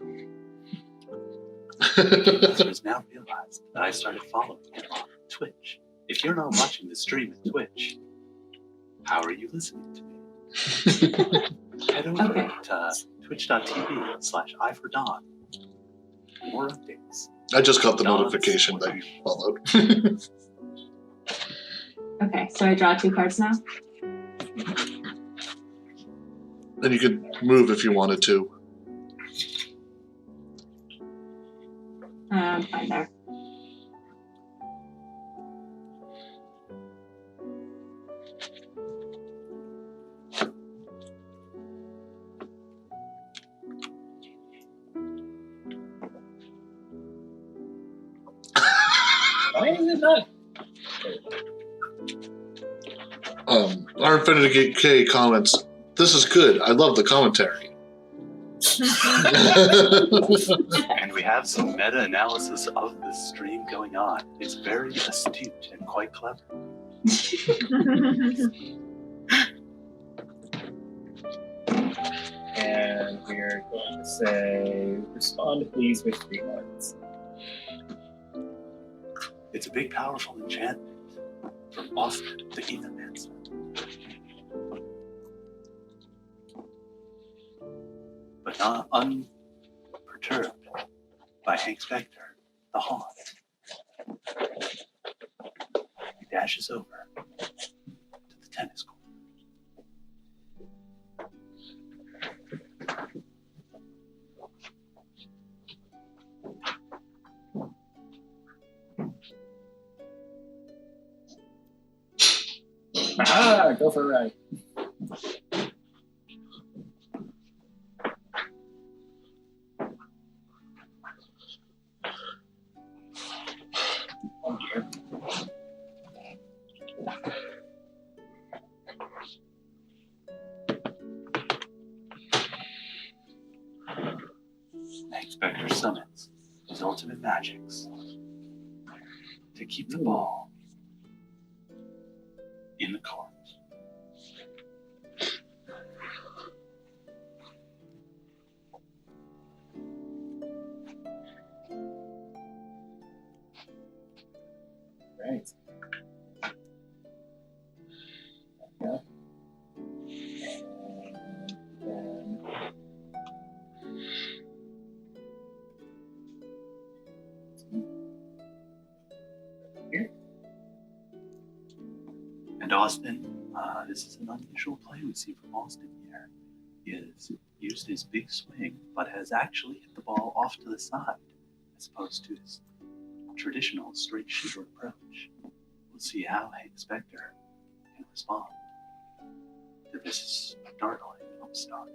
The listeners now realize that I started following him on Twitch. If you're not watching the stream at Twitch, how are you listening to me? Head over to twitch.tv/Eye4Dawn for more updates. I just got the notification that you followed. Okay, so I draw 2 cards now? And you could move if you wanted to. Fine there. Why is it not? R Infinity K comments, this is good. I love the commentary. And we have some meta-analysis of the stream going on. It's very astute and quite clever. And we're going to say, respond please with 3 cards. It's a big, powerful enchantment from Austin, the Heathen Mancer. But not unperturbed by Hank Spector, the Hawk. He dashes over to the tennis court. Aha! Go for a ride. Oh dear. Hank Spector summons his ultimate magics to keep the ball in the court. Right. Yeah. And here. And Austin, this is an unusual play we see from Austin here. He has used his big swing, but has actually hit the ball off to the side, as opposed to his traditional straight shooter approach. We'll see how Hank Spector can respond to this startling upstart.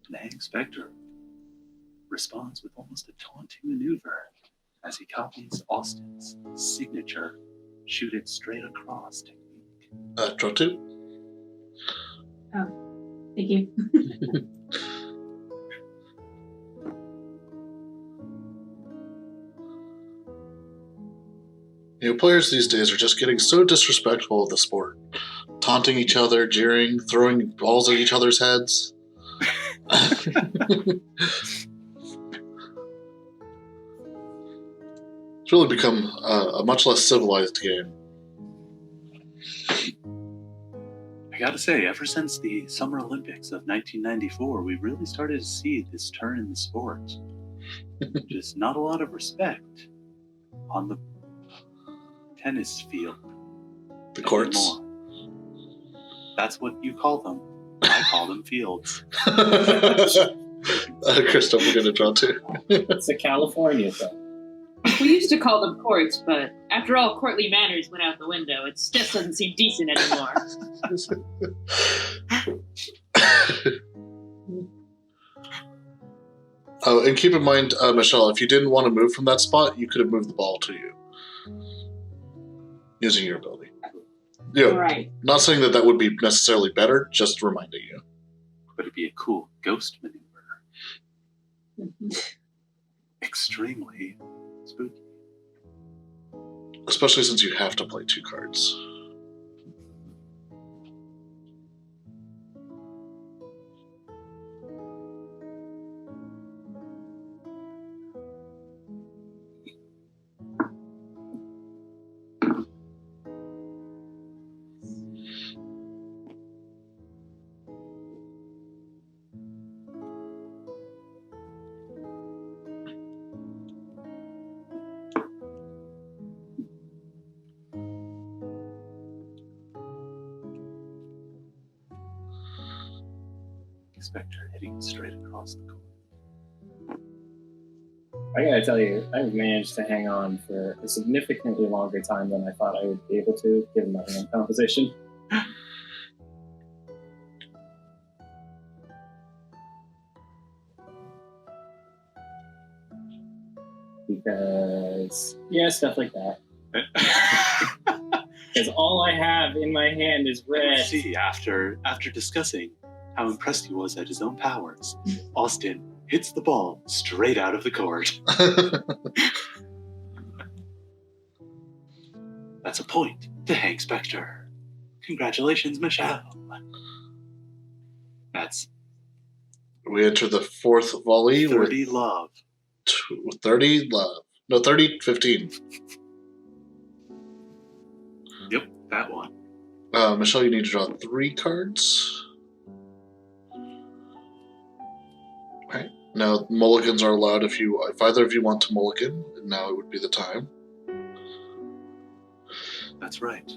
And Hank Spector responds with almost a taunting maneuver as he copies Austin's signature shoot it straight across technique. Draw 2. Thank you. You know, players these days are just getting so disrespectful of the sport. taunting each other, jeering, throwing balls at each other's heads. It's really become a much less civilized game. I gotta say, ever since the Summer Olympics of 1994, we really started to see this turn in the sport. Just not a lot of respect on the tennis field. The courts. Anymore. That's what you call them. I call them fields. Chris, don't forget to draw too. It's a California thing. We used to call them courts, but after all courtly manners went out the window, it just doesn't seem decent anymore. Oh, and keep in mind, Michelle, if you didn't want to move from that spot, you could have moved the ball to you using your ability. Yeah, Right. not saying that that would be necessarily better, just reminding you. But it'd be a cool ghost maneuver. Extremely spooky. Especially since you have to play 2 cards. Spectre hitting straight across the court. I gotta tell you, I've managed to hang on for a significantly longer time than I thought I would be able to, given my hand composition. Because, yeah, stuff like that. Because all I have in my hand is red. See, after discussing how impressed he was at his own powers, Austin hits the ball straight out of the court. That's a point to Hank Spector. Congratulations, Michelle. That's We enter the 4th volley 30 with love. 30 love. No, 30-15. Yep, that one. Michelle, you need to draw 3 cards. Okay. Now, mulligans are allowed if either of you want to mulligan. Now it would be the time. That's right.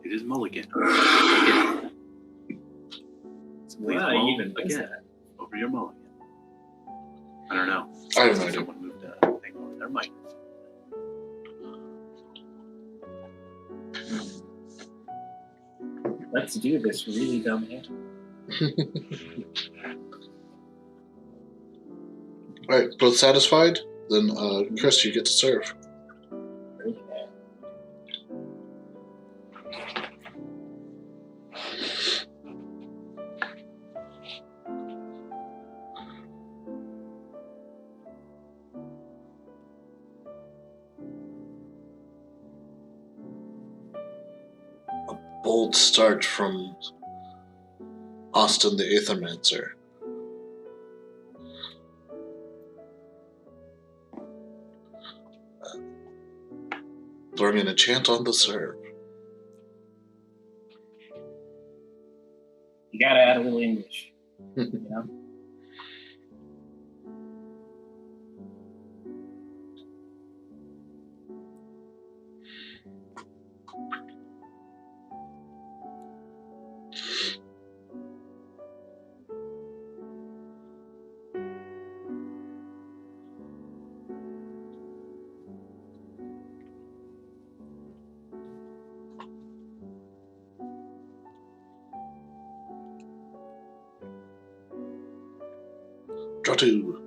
It is mulligan. Again. So please Wow, roll even is again that? over your mulligan. I don't know. I have no idea. Someone moved a thing over their mic. Let's do this really dumb hand. Alright, both satisfied? Then, Chris, you get to serve. Okay. Bold start from Austin the Aethermancer. Throwing an enchant on the serve. You gotta add a little English, you know? Draw 2.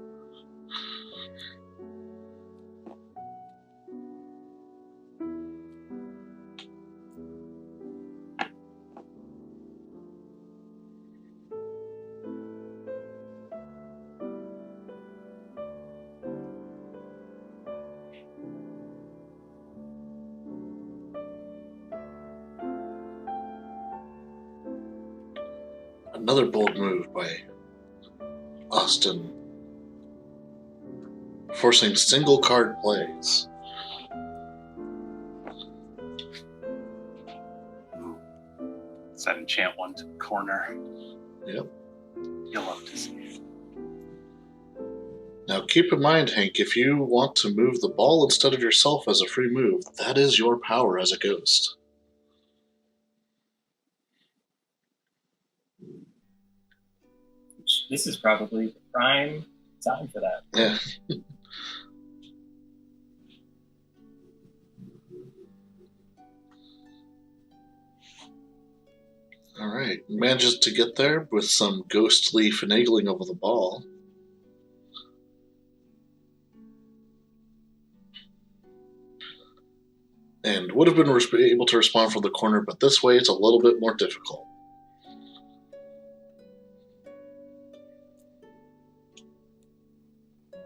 Another bold move by Austin, forcing single card plays. Does that enchant one to the corner? Yep. You'll love to see it. Now keep in mind, Hank, if you want to move the ball instead of yourself as a free move, that is your power as a ghost. This is probably the prime time for that. Yeah. All right. Manages to get there with some ghostly finagling over the ball. And would have been able to respond from the corner, but this way it's a little bit more difficult.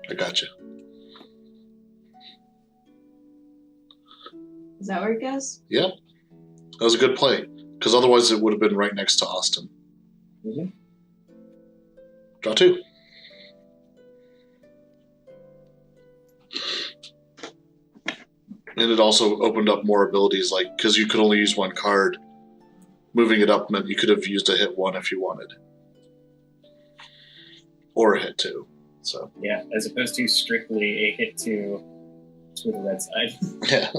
I gotcha. Is that where it goes? Yep. That was a good play, because otherwise it would have been right next to Austin. Mm-hmm. Draw 2. And it also opened up more abilities, like, because you could only use one card. Moving it up meant you could have used a hit 1 if you wanted. Or a hit 2. So Yeah, as opposed to strictly a hit to the red side. yeah.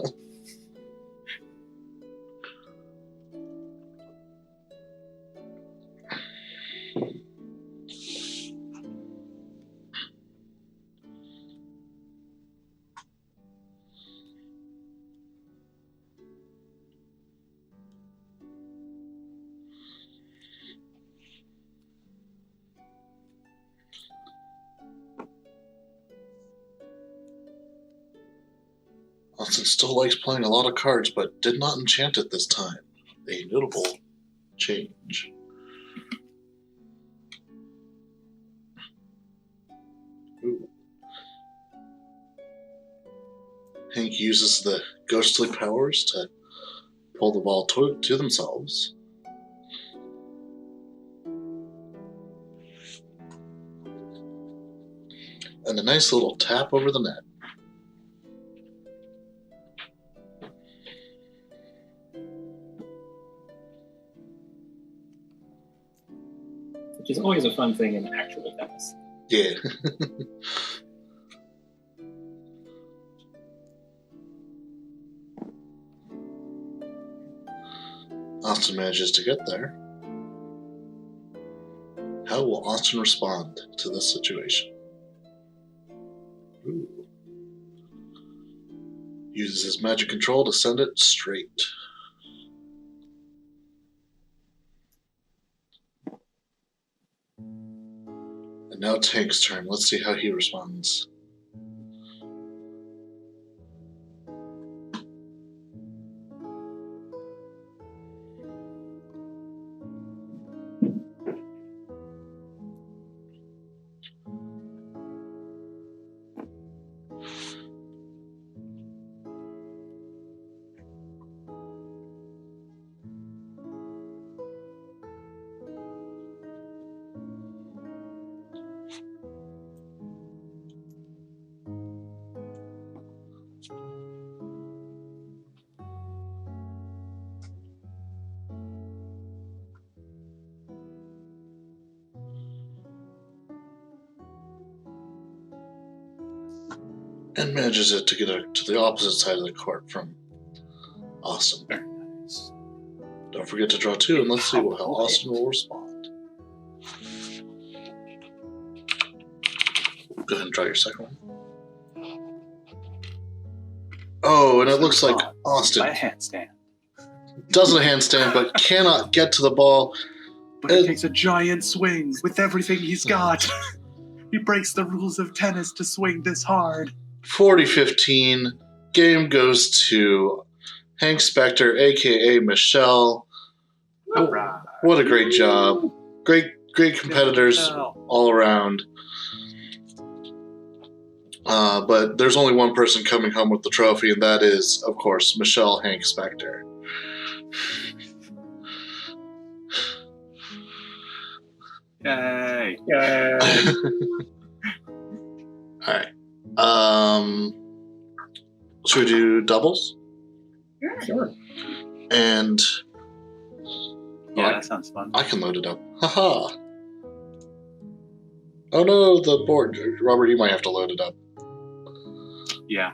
Austin still likes playing a lot of cards, but did not enchant it this time. A notable change. Ooh. Hank uses the ghostly powers to pull the ball to themselves. And a nice little tap over the net. Which is always a fun thing in actual tennis. Yeah. Austin manages to get there. How will Austin respond to this situation? Ooh. Uses his magic control to send it straight. And now it's Hank's turn. Let's see how he responds. And manages it to get to the opposite side of the court from Austin. Very nice. Don't forget to draw 2, and let's see how Austin will respond. Go ahead and draw your second one. Oh, and it looks like Austin By a handstand. does a handstand, but cannot get to the ball. But he takes a giant swing with everything he's got. He breaks the rules of tennis to swing this hard. 40-15. Game goes to Hank Spector, a.k.a. Michelle. All right. What a great job. Great competitors all around. But there's only one person coming home with the trophy, and that is, of course, Michelle Hank Spector. Yay! Yay. All right. Should we do doubles? Sure. And Yeah, that sounds fun. I can load it up. Haha. Oh no, the board. Robert, you might have to load it up. Yeah.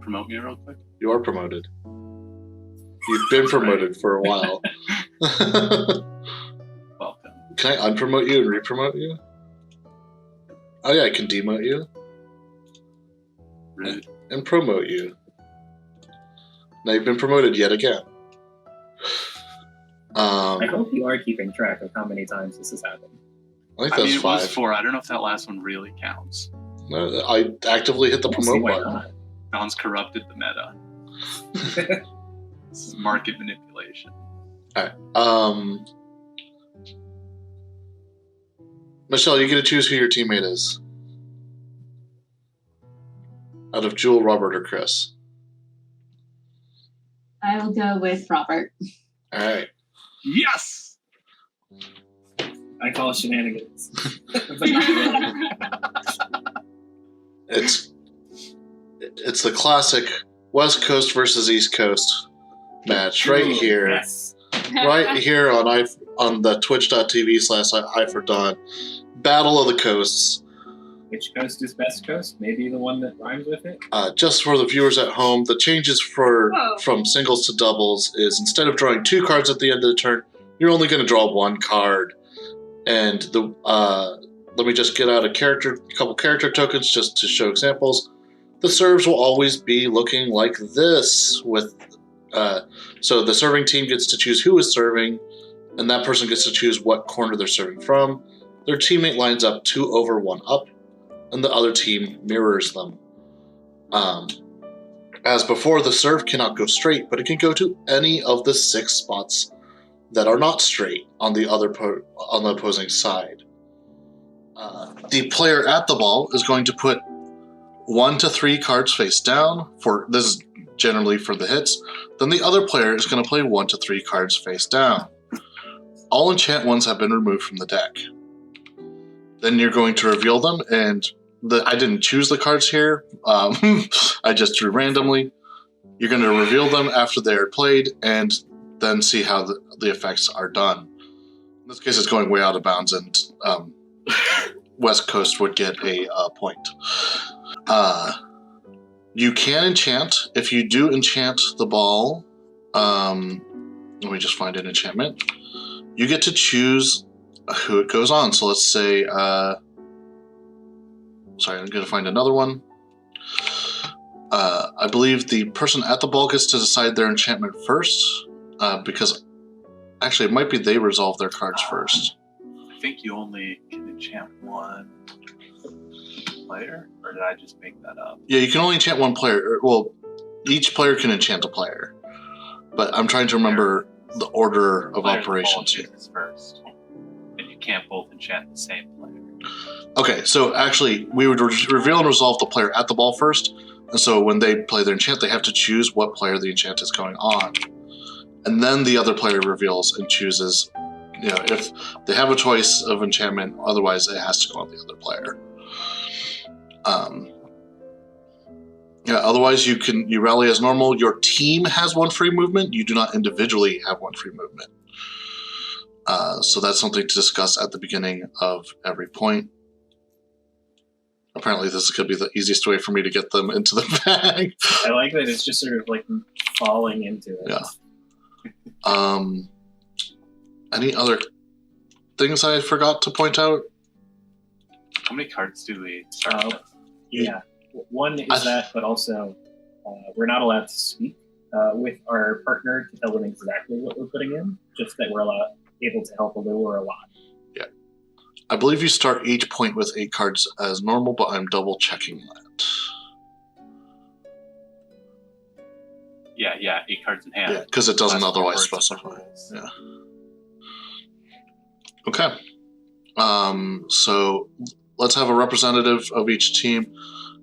Promote me real quick. You are promoted. You've been promoted for a while. Welcome. Can I unpromote you and repromote you? Oh yeah, I can demote you Rude. and promote you. Now you've been promoted yet again. I hope you are keeping track of how many times this has happened. I think I that's mean, it 5. was 4. I don't know if that last one really counts. No, I actively hit the We'll see promote why button. not. Don's corrupted the meta. This is market manipulation. Michelle, you get to choose who your teammate is. Out of Jewel, Robert, or Chris. I will go with Robert. All right. Yes! I call it shenanigans. But not really. It's the classic West Coast versus East Coast match right Ooh, here. Yes. Right here on the twitch.tv/Eye4Dawn. Battle of the Coasts. Which coast is best coast? Maybe the one that rhymes with it? Just for the viewers at home, the changes Whoa. from singles to doubles is instead of drawing 2 cards at the end of the turn, you're only going to draw 1 card. And let me just get out a couple character tokens just to show examples. The serves will always be looking like this. So the serving team gets to choose who is serving, and that person gets to choose what corner they're serving from. Their teammate lines up 2 over, 1 up, and the other team mirrors them. As before, the serve cannot go straight, but it can go to any of the 6 spots that are not straight on the opposing side. The player at the ball is going to put 1 to 3 cards face down. This is generally for the hits. Then the other player is going to play 1 to 3 cards face down. All enchant ones have been removed from the deck. Then you're going to reveal them, and I didn't choose the cards here. I just drew randomly. You're going to reveal them after they are played, and then see how the effects are done. In this case, it's going way out of bounds, and West Coast would get a point. You can enchant. If you do enchant the ball, let me just find an enchantment. You get to choose who it goes on. So let's say, sorry, I'm going to find another one. I believe the person at the ball gets to decide their enchantment first, because actually it might be they resolve their cards first. I think you only can enchant 1 player, or did I just make that up? Yeah, you can only enchant 1 player. Well, each player can enchant a player, but I'm trying to remember the order of Player at the ball operations here. chooses first, and you can't both enchant the same player. Okay, so actually, we would reveal and resolve the player at the ball first, and so when they play their enchant, they have to choose what player the enchant is going on. And then the other player reveals and chooses, if they have a choice of enchantment, otherwise it has to go on the other player. Otherwise you rally as normal. Your team has 1 free movement. You do not individually have 1 free movement. So that's something to discuss at the beginning of every point. Apparently this is going to be the easiest way for me to get them into the bag. I like that it's just sort of like falling into it. Yeah. Any other things I forgot to point out? How many cards do we start with? Yeah. One is that, but also we're not allowed to speak with our partner to tell them exactly what we're putting in, just that we're able to help a little or a lot. Yeah. I believe you start each point with 8 cards as normal, but I'm double checking that. Yeah, 8 cards in hand. Yeah, because it doesn't Last otherwise four words. specify. Yeah. Okay. So let's have a representative of each team.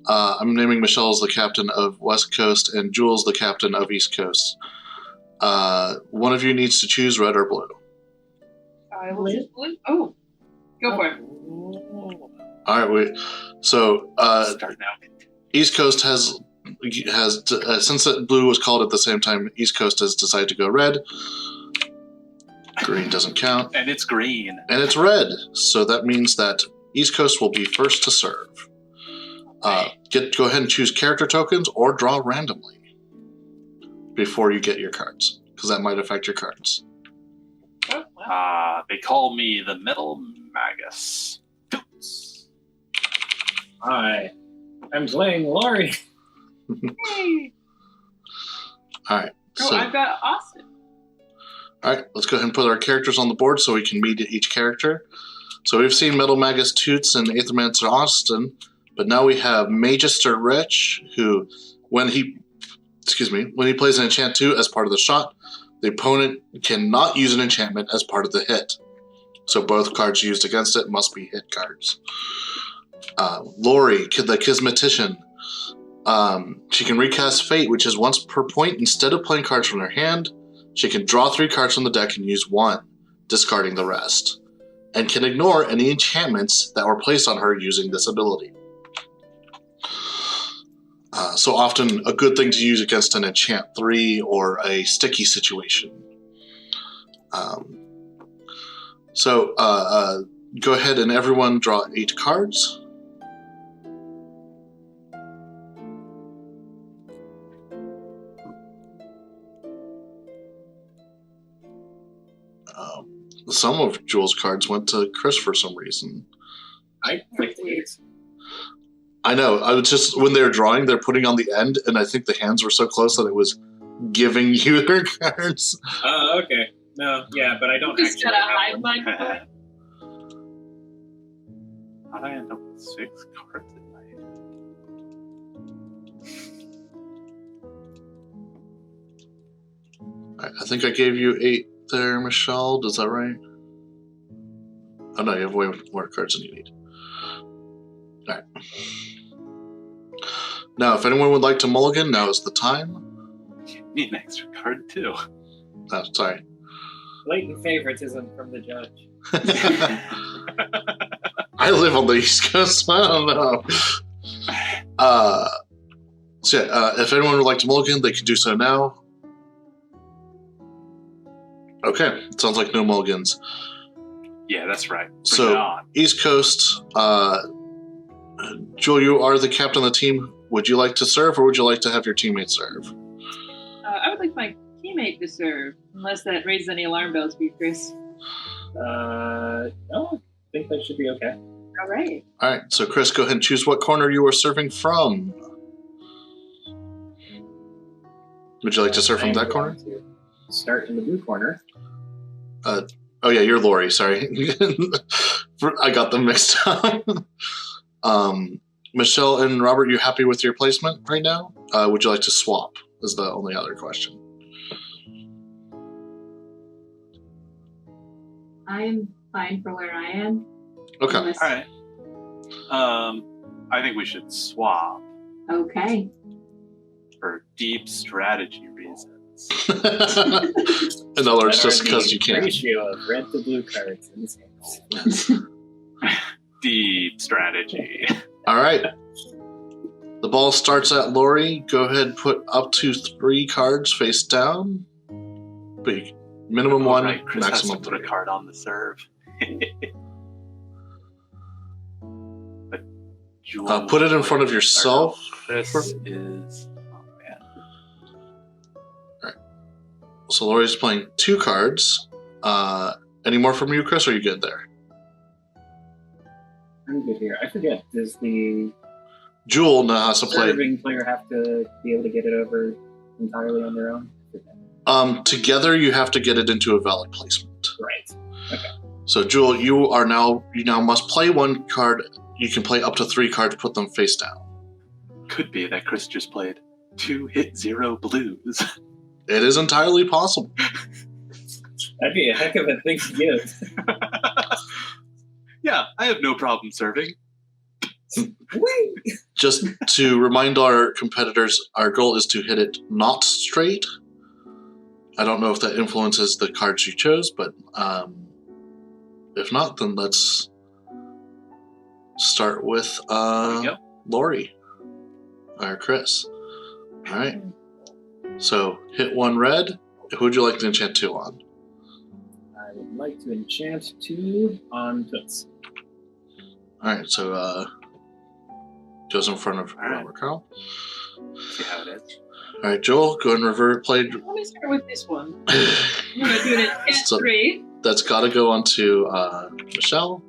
I'm naming Michelle as the captain of West Coast and Jules the captain of East Coast. One of you needs to choose red or blue. I will just blue. Oh, go for it. All right, so Start now. East Coast has since blue was called at the same time, East Coast has decided to go red. Green doesn't count. And it's green. And it's red, so that means that East Coast will be first to serve. Go ahead and choose character tokens or draw randomly before you get your cards, because that might affect your cards. Oh, wow. They call me the Metal Magus. Toots. Hi, I'm playing Laurie. Hey. All right. Oh, So, I've got Austin. all right, let's go ahead and put our characters on the board so we can meet each character. So we've seen Metal Magus Toots and Aethermancer Austin, but now we have Magister Rich, who, when he plays an enchant 2 as part of the shot, the opponent cannot use an enchantment as part of the hit. So both cards used against it must be hit cards. Lori, the Kismetician, she can recast Fate, which is once per point. Instead of playing cards from her hand, she can draw 3 cards from the deck and use 1, discarding the rest, and can ignore any enchantments that were placed on her using this ability. So often a good thing to use against an enchant 3 or a sticky situation. Go ahead and everyone draw 8 cards. Some of Jules' cards went to Chris for some reason. I clicked 8. I know. I was just, when they were drawing, they're putting on the end, and I think the hands were so close that it was giving you their cards. Oh, okay. No, yeah, but I don't Just actually gotta have hide one. mine. How'd I end up with 6 cards in my hand? I think I gave you 8 there, Michelle. Is that right? Oh, no, you have way more cards than you need. All right. Now, if anyone would like to mulligan, now is the time. Need an extra card, too. Oh, sorry. Blatant favoritism from the judge. I live on the East Coast, so I don't know. If anyone would like to mulligan, they can do so now. Okay, sounds like no mulligans. Yeah, that's right. Bring So- it on. East Coast, Jewel, you are the captain of the team. Would you like to serve, or would you like to have your teammates serve? I would like my teammate to serve, unless that raises any alarm bells for you, Chris. No, I think that should be okay. All right. All right, so Chris, go ahead and choose what corner you are serving from. Would you like to serve from I'm that corner? going to start in the blue corner. Oh yeah, you're Lori. Sorry, I got them mixed up. Michelle and Robert, you happy with your placement right now? Would you like to swap? Is the only other question. I'm fine for where I am. Okay. Unless- All right. I think we should swap Okay. for deep strategy reasons. In other words, That just are because the you can. ratio of red to blue cards in this hand. Deep strategy. All right. The ball starts at Lori. Go ahead and put up to 3 cards face down. But minimum 1, Right, Chris has to maximum put a 3. card on the serve. But Jewel, Put it in front of or yourself. no, Chris is. Oh man. So Lori's playing 2 cards. Any more from you, Chris, or are you good there? I'm good here. I forget, does the Jewel now has to play. serving player have to be able to get it over entirely on their own? Together, you have to get it into a valid placement. Right. So, Jewel, you now must play 1 card. You can play up to 3 cards. Put them face down. Could be that Chris just played 2 hit 0 blues. It is entirely possible. That'd be a heck of a thing to give. Yeah, I have no problem serving. Just to remind our competitors, our goal is to hit it not straight. I don't know if that influences the cards you chose, but If not, then let's start with There we go. Lori or Chris. All right. So hit 1 red. Who would you like to enchant 2 on? I would like to enchant 2 on Toots. All right. So goes in front of All right. Robert Carl. See how it is. All right, Joel, go and revert. Play. Let me start with this one. I'm gonna do it at So- 3. That's got to go on to Michelle.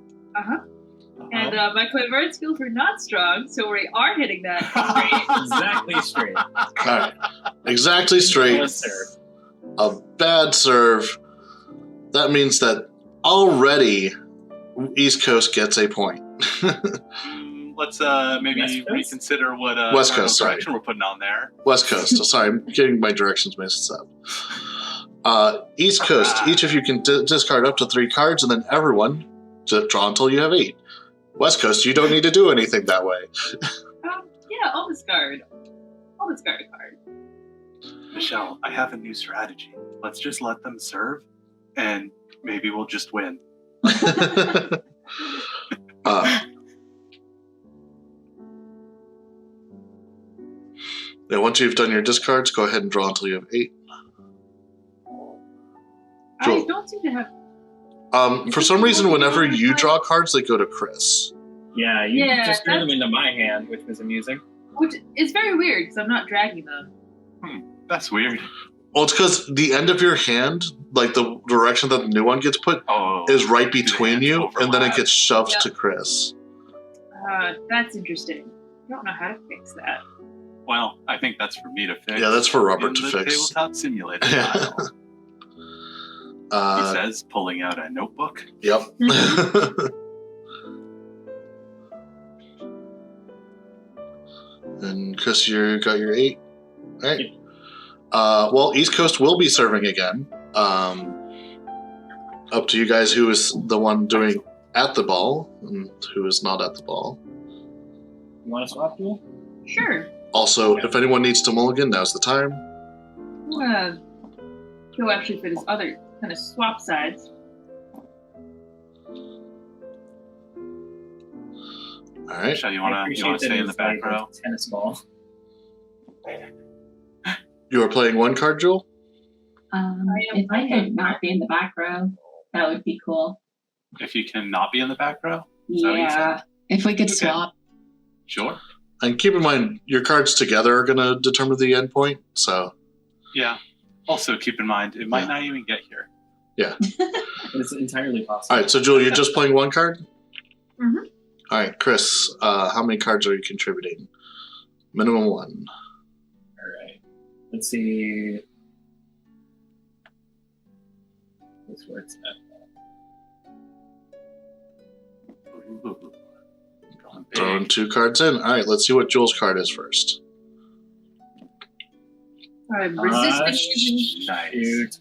And my Quiver skills were not strong, so we are hitting that straight. Exactly straight. All right. Exactly straight. Well served. A bad serve. That means that already East Coast gets a point. Let's maybe West Coast? reconsider what West Coast, sorry. direction we're putting on there. West Coast. Sorry, I'm getting my directions mixed up. East Coast. Each of you can discard up to 3 cards, and then everyone draw until you have 8. West Coast, you don't need to do anything that way. Yeah, I'll discard. I'll discard a card. Michelle, I have a new strategy. Let's just let them serve, and maybe we'll just win. Once you've done your discards, go ahead and draw until you have 8. I Joel. don't seem to have. For some reason, whenever you draw cards, they go to Chris. Yeah, you Yeah, just threw them that's- into my hand, which was amusing. Which is very weird because I'm not dragging them. That's weird. Well, it's because the end of your hand, like the direction that the new one gets put, Oh, is right between hands you, and then it overlap. gets shoved Yep. to Chris. That's interesting. I don't know how to fix that. well, I think that's for me to fix. Yeah, that's for Robert in to the fix. Tabletop Simulator Yeah. file. He says, pulling out a notebook. Yep. And Chris, you got your 8. All right. Yep. Well, East Coast will be serving again. Up to you guys who is the one doing at the ball and who is not at the ball. You want to swap, Joel? Sure. Also, if anyone needs to mulligan, now's the time. I'm gonna go actually for this other kind of swap sides. All right. Michelle, you I wanna appreciate that stay in the it's like back a row? tennis ball. You are playing 1 card, Joel? If I could not be in the back row, that would be cool. If you can not be in the back row? Is that what you Yeah. If we could Okay. swap. Sure. And keep in mind, your cards together are going to determine the end point. So, Yeah. Also, keep in mind, it might Yeah. not even get here. It's entirely possible. all right. So, Joel, you're just playing 1 card? Mhm. All right, Chris, how many cards are you contributing? Minimum 1. All right. Let's see. This works out. Ooh. Going big. Throwing 2 cards in. All right, let's see what Joel's card is first. Resistance. Nice. Shoot.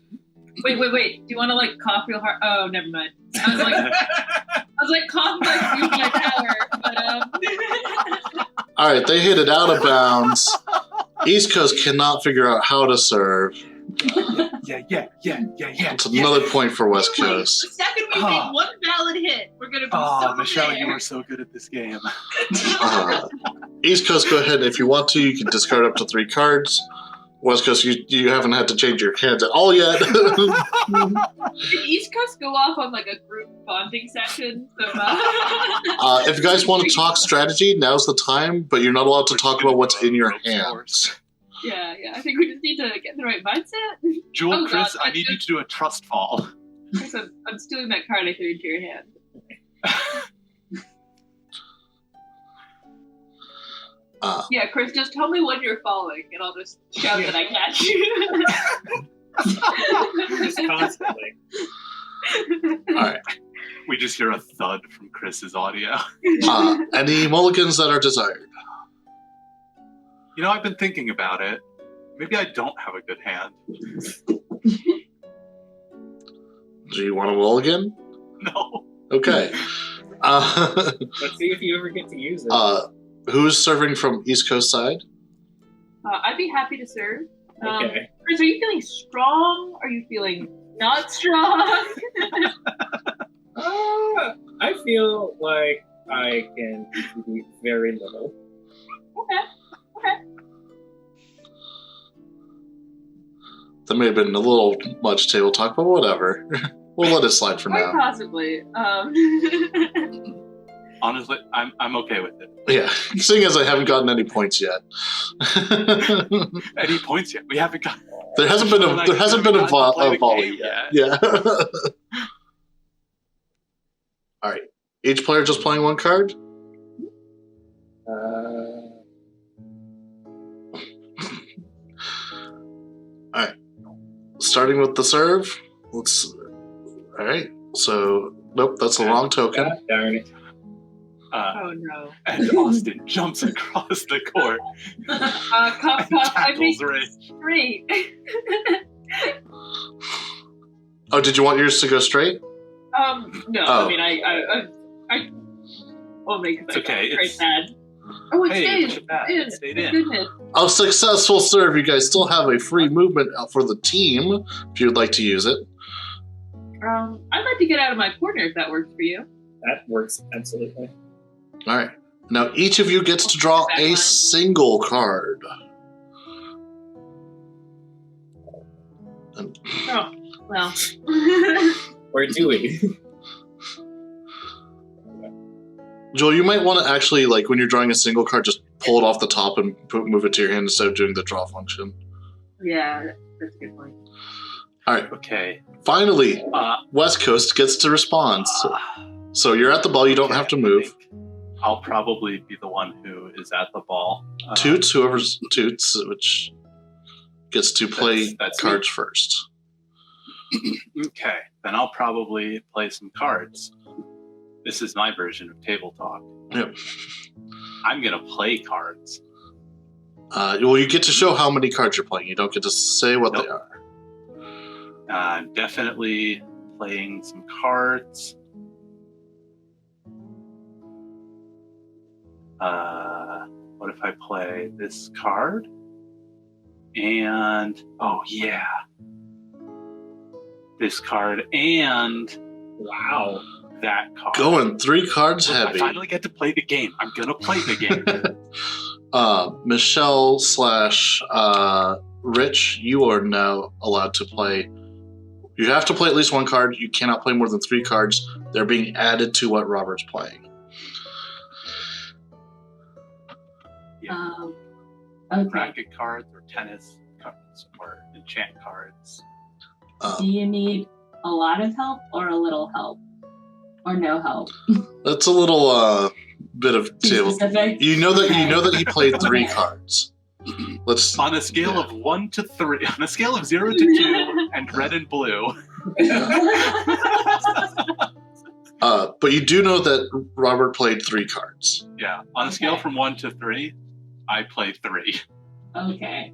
Wait. Do you want to like cough real hard? Oh, never mind. I was like cough like use my power, but All right, they hit it out of bounds. East Coast cannot figure out how to serve. Yeah. It's another point for West Wait, Coast. the second we Ah. make one valid hit, we're gonna be Oh, so Michelle, there. you were so good at this game. East Coast, go ahead. If you want to, you can discard up to 3 cards. West Coast, you haven't had to change your hands at all yet. Did East Coast go off on like a group bonding session? So, If you guys want to talk strategy, now's the time, but you're not allowed to talk about what's in your hands. yeah. I think we just need to get in the right mindset. Jewel, Oh, Chris, God, I need you to do a trust fall. Chris, I'm stealing that card I threw into your hand. Yeah, Chris, just tell me when you're falling, and I'll just shout that I catch you. Just constantly. All right. We just hear a thud from Chris's audio. Any mulligans that are desired? You know, I've been thinking about it. Maybe I don't have a good hand. Do you want a mulligan? No. Okay. Let's see if you ever get to use it. Who's serving from East Coast side? I'd be happy to serve. Okay. Chris, are you feeling strong? Are you feeling not strong? I feel like I can contribute very little. Okay. That may have been a little much table talk, but whatever. We'll let it slide for Quite now. possibly. Honestly, I'm okay with it. Yeah, seeing as I haven't gotten any points yet. Any points yet? We haven't got. There hasn't been a volley yet. Yeah. All right. Each player just playing one card. All right. Starting with the serve. All right. So nope, that's the wrong token. God darn it. Oh no. And Austin jumps across the court. Cough, I made Tackles Ray. straight. Oh, did you want yours to go straight? No. Oh. I mean, I only because It's okay, I it's- bad. Oh, it Hey, stayed. push it back. It stayed in. Goodness. A successful serve. You guys still have a free movement for the team if you would like to use it. I'd like to get out of my corner if that works for you. That works absolutely. All right. Now each of you gets to draw a single card. And Oh, well. Or do we? Joel, you might want to actually, like, when you're drawing a single card, just pull it off the top and move it to your hand instead of doing the draw function. Yeah, that's a good point. All right. Okay. Finally, West Coast gets to respond. So you're at the ball. You don't have to move. I'll probably be the one who is at the ball. Toots, whoever's Toots, which gets to play that's cards first. Okay, then I'll probably play some cards. This is my version of table talk. Yep. I'm gonna play cards. Well, you get to show how many cards you're playing. You don't get to say what they are. I'm definitely playing some cards. What if I play this card? And, oh yeah. This card and Wow. that card. Going 3 cards Look, heavy. I finally get to play the game. I'm gonna play the game. Michelle / Rich, you are now allowed to play. You have to play at least 1 card. You cannot play more than 3 cards. They're being added to what Robert's playing. Okay. Racket cards or tennis cards or enchant cards. Do you need a lot of help or a little help? Or no help? That's a little bit of Too table. specific? You know that he played 3 cards. Let's On a scale of 1 to 3, on a scale of 0 to 2, and red and blue. But you do know that Robert played 3 cards. Yeah, on a scale from 1 to 3, I play 3. Okay.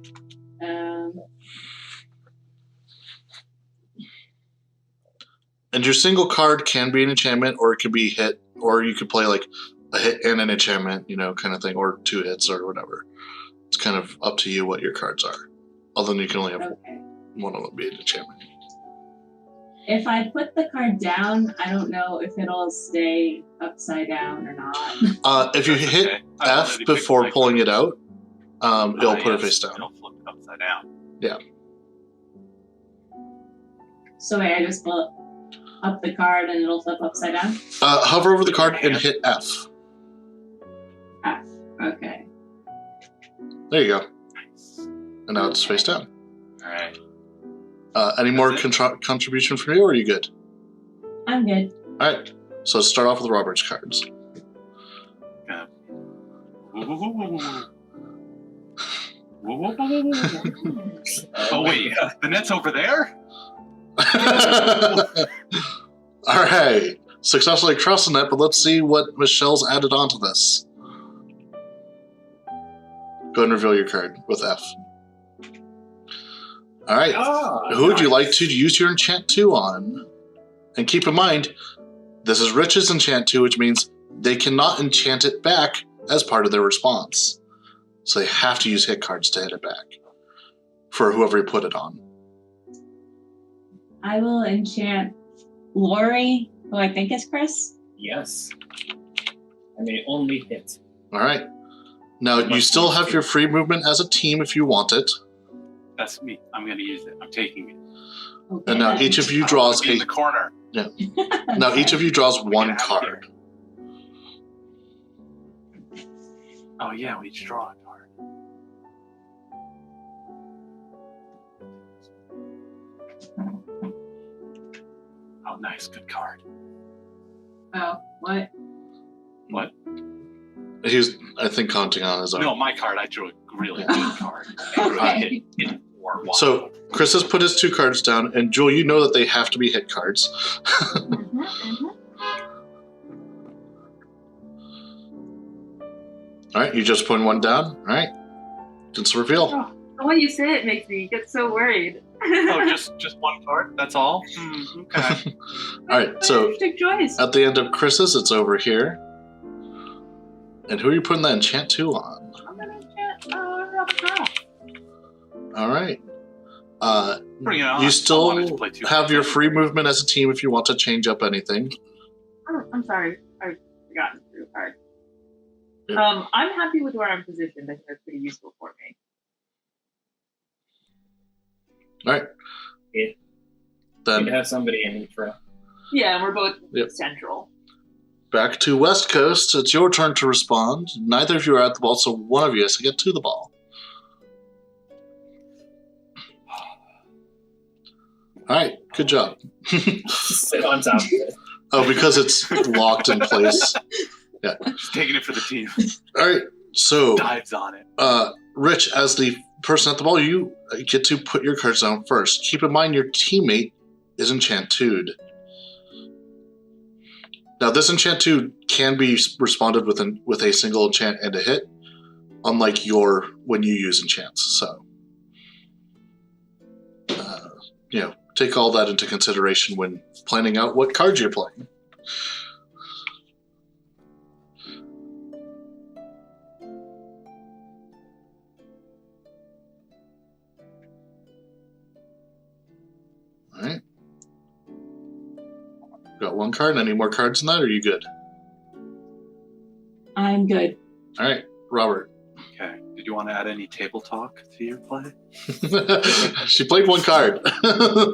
And your single card can be an enchantment, or it could be hit, or you could play like a hit and an enchantment, kind of thing, or 2 hits or whatever. It's kind of up to you what your cards are. Although you can only have Okay. one of them be an enchantment. If I put the card down, I don't know if it'll stay upside down or not. If you That's hit okay. I've F already before picked my pulling it cards. out, it'll put it Yes, face down. It'll flip it upside down. So wait, I just pull up the card and it'll flip upside down? Hover over the card and hit F. F. Okay. There you go. Nice. And now it's face down. All right. Any more That's it. contribution from you, or are you good? I'm good. All right. So let's start off with Robert's cards. Oh wait, the net's over there? All right. Successfully crossing that, but let's see what Michelle's added onto this. Go ahead and reveal your card with F. All right. Who would you like to use your enchant 2 on? And keep in mind, this is Rich's enchant 2, which means they cannot enchant it back as part of their response. So they have to use hit cards to hit it back for whoever you put it on. I will enchant Lori Who I think is Chris? Yes. I may only hit. All right. Now, you still have your free movement as a team if you want it. That's me. I'm going to use it. I'm taking it. Okay, And now then. each of you I draws wanna be in a... the corner. Now, each of you draws Get one out of card. Oh, yeah, we each draw a card. Oh, nice. Good card. Oh, what? What? He's, I think, counting on his own. No, my card. I drew a really Yeah. good card. I drew a Okay. hit 4-1. So, Chris has put his 2 cards down, and Jewel, you know that they have to be hit cards. All right, you just putting one down. All right, it's a reveal. Oh, the way you say it makes me get so worried. Oh, just one card? That's all? Okay. All right, so Interesting choice. at the end of Chris's, it's over here. And who are you putting that enchant 2 on? I'm gonna enchant Robert. All right. Bring it on. You I still wanted to play 2 have cards your anyway. free movement as a team if you want to change up anything. Oh, I'm sorry. I've forgotten to do a card. Yeah. I'm happy with where I'm positioned. I think that's pretty useful for me. All right. Yeah. Then We'd have somebody in each row. Yeah, we're both Yep. central. back to West Coast. It's your turn to respond. Neither of you are at the ball, so one of you has to get to the ball. All right. Good job. Sit on top of it. Oh, because it's locked in place. Just taking it for the team. All right. So, Dives on it. Rich, as the person at the ball, you get to put your cards down first. Keep in mind your teammate is enchanted. Now, this enchanted can be responded with a single enchant and a hit, unlike when you use enchants. So, take all that into consideration when planning out what cards you're playing. All right. Got one card. Any more cards than that, or are you good? I'm good. All right, Robert. Okay. Did you want to add any table talk to your play? She played one card. All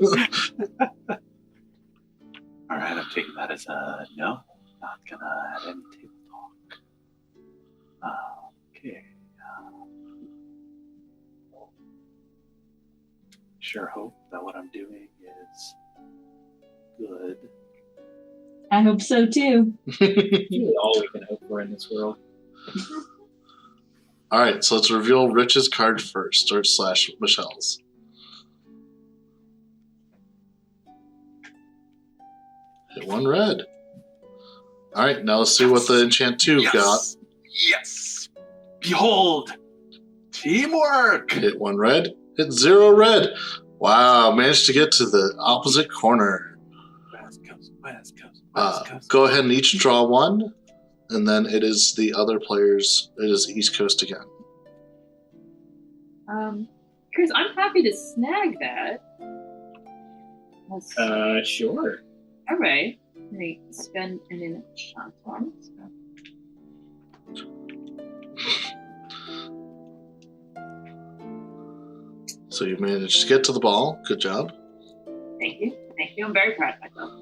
right, I'm taking that as a no. Not gonna add any table talk. Okay. Sure hope that what I'm doing is good. I hope so too. It's really all we can hope for in this world. All right, so let's reveal Rich's card first, or / Michelle's. Hit one red. All right, now let's see what the enchant 2 got. Yes! Behold! Teamwork! Hit one red. Hit 0 red. Wow, managed to get to the opposite corner. West Coast, West Coast, West Coast. Go ahead and each draw one, and then it is the other players. It is East Coast again. Chris, I'm happy to snag that. Sure. All right. Let me spend an enchant on it. So you managed to get to the ball. Good job. Thank you. Thank you. I'm very proud of myself.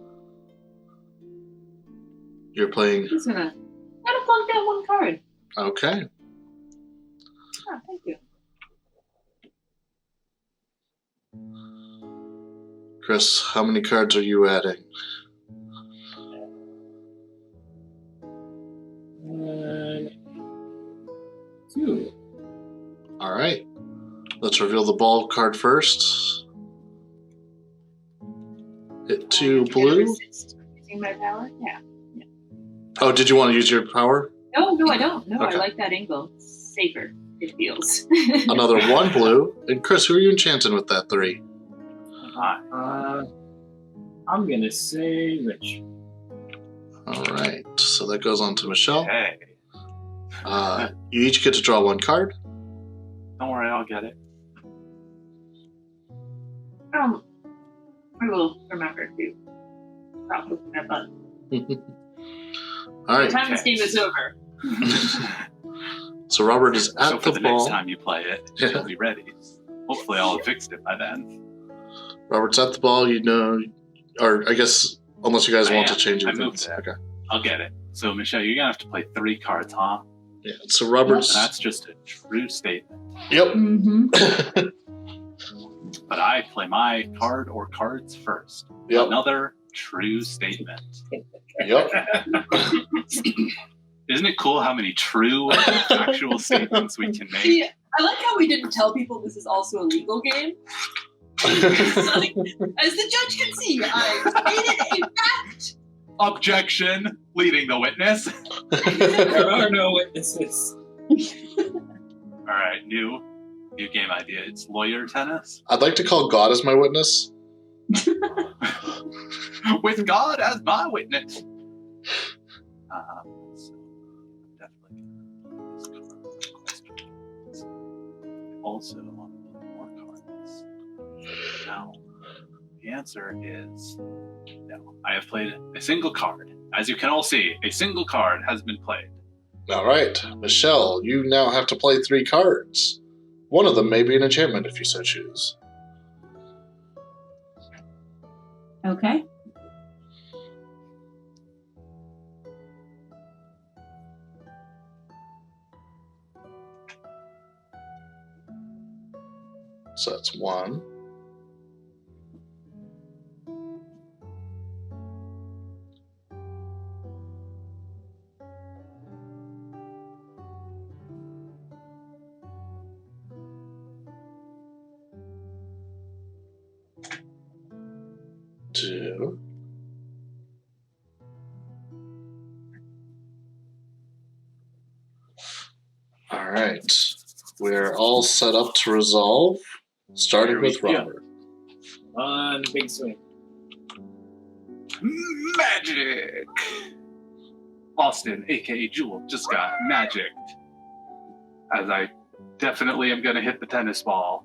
You're playing. I'm just gonna flunk that one card. Okay. Oh, thank you. Chris, how many cards are you adding? Two. All right. Let's reveal the ball card first. Hit 2 blue. Resist using my power? Yeah. Oh, did you want to use your power? No, I don't. No, Okay. I like that angle. It's safer. It feels. Another 1 blue. And Chris, who are you enchanting with that 3? Hi. I'm gonna say Rich. All right. So that goes on to Michelle. Hey. You each get to draw 1 card. Don't worry, I'll get it. I will remember to stop looking at that button. All right. Time this game is over. So Robert is So at for the the next ball. time you play it, Yeah. you'll be ready. Hopefully I'll have fixed it by then. Robert's at the ball. You know, or I guess unless you guys I want to am. change your I moved things. it. Okay. I'll get it. So Michelle, you're gonna have to play 3 cards, huh? Yeah. So Robert's. That's just a true statement. Yep. Mm-hmm. But I play my card or cards first. Yep. Another true statement. Yep. Isn't it cool how many true factual statements we can make? See, I like how we didn't tell people this is also a legal game. Like, as the judge can see, I stated a fact. Objection, leading the witness. There are no witnesses. All right, new game idea. It's lawyer tennis I'd like to call God as my witness. with God as my witness. So definitely questions. Also want to play more cards. Now, the answer is no. I have played a single card. As you can all see, a single card has been played. All right, Michelle, you now have to play 3 cards. One of them may be an enchantment if you so choose. Okay. So that's 1. Two. All right. We're all set up to resolve, starting Here we with go. Robert. On big swing. Magic! Austin, aka Jewel, just got magicked. As I definitely am going to hit the tennis ball.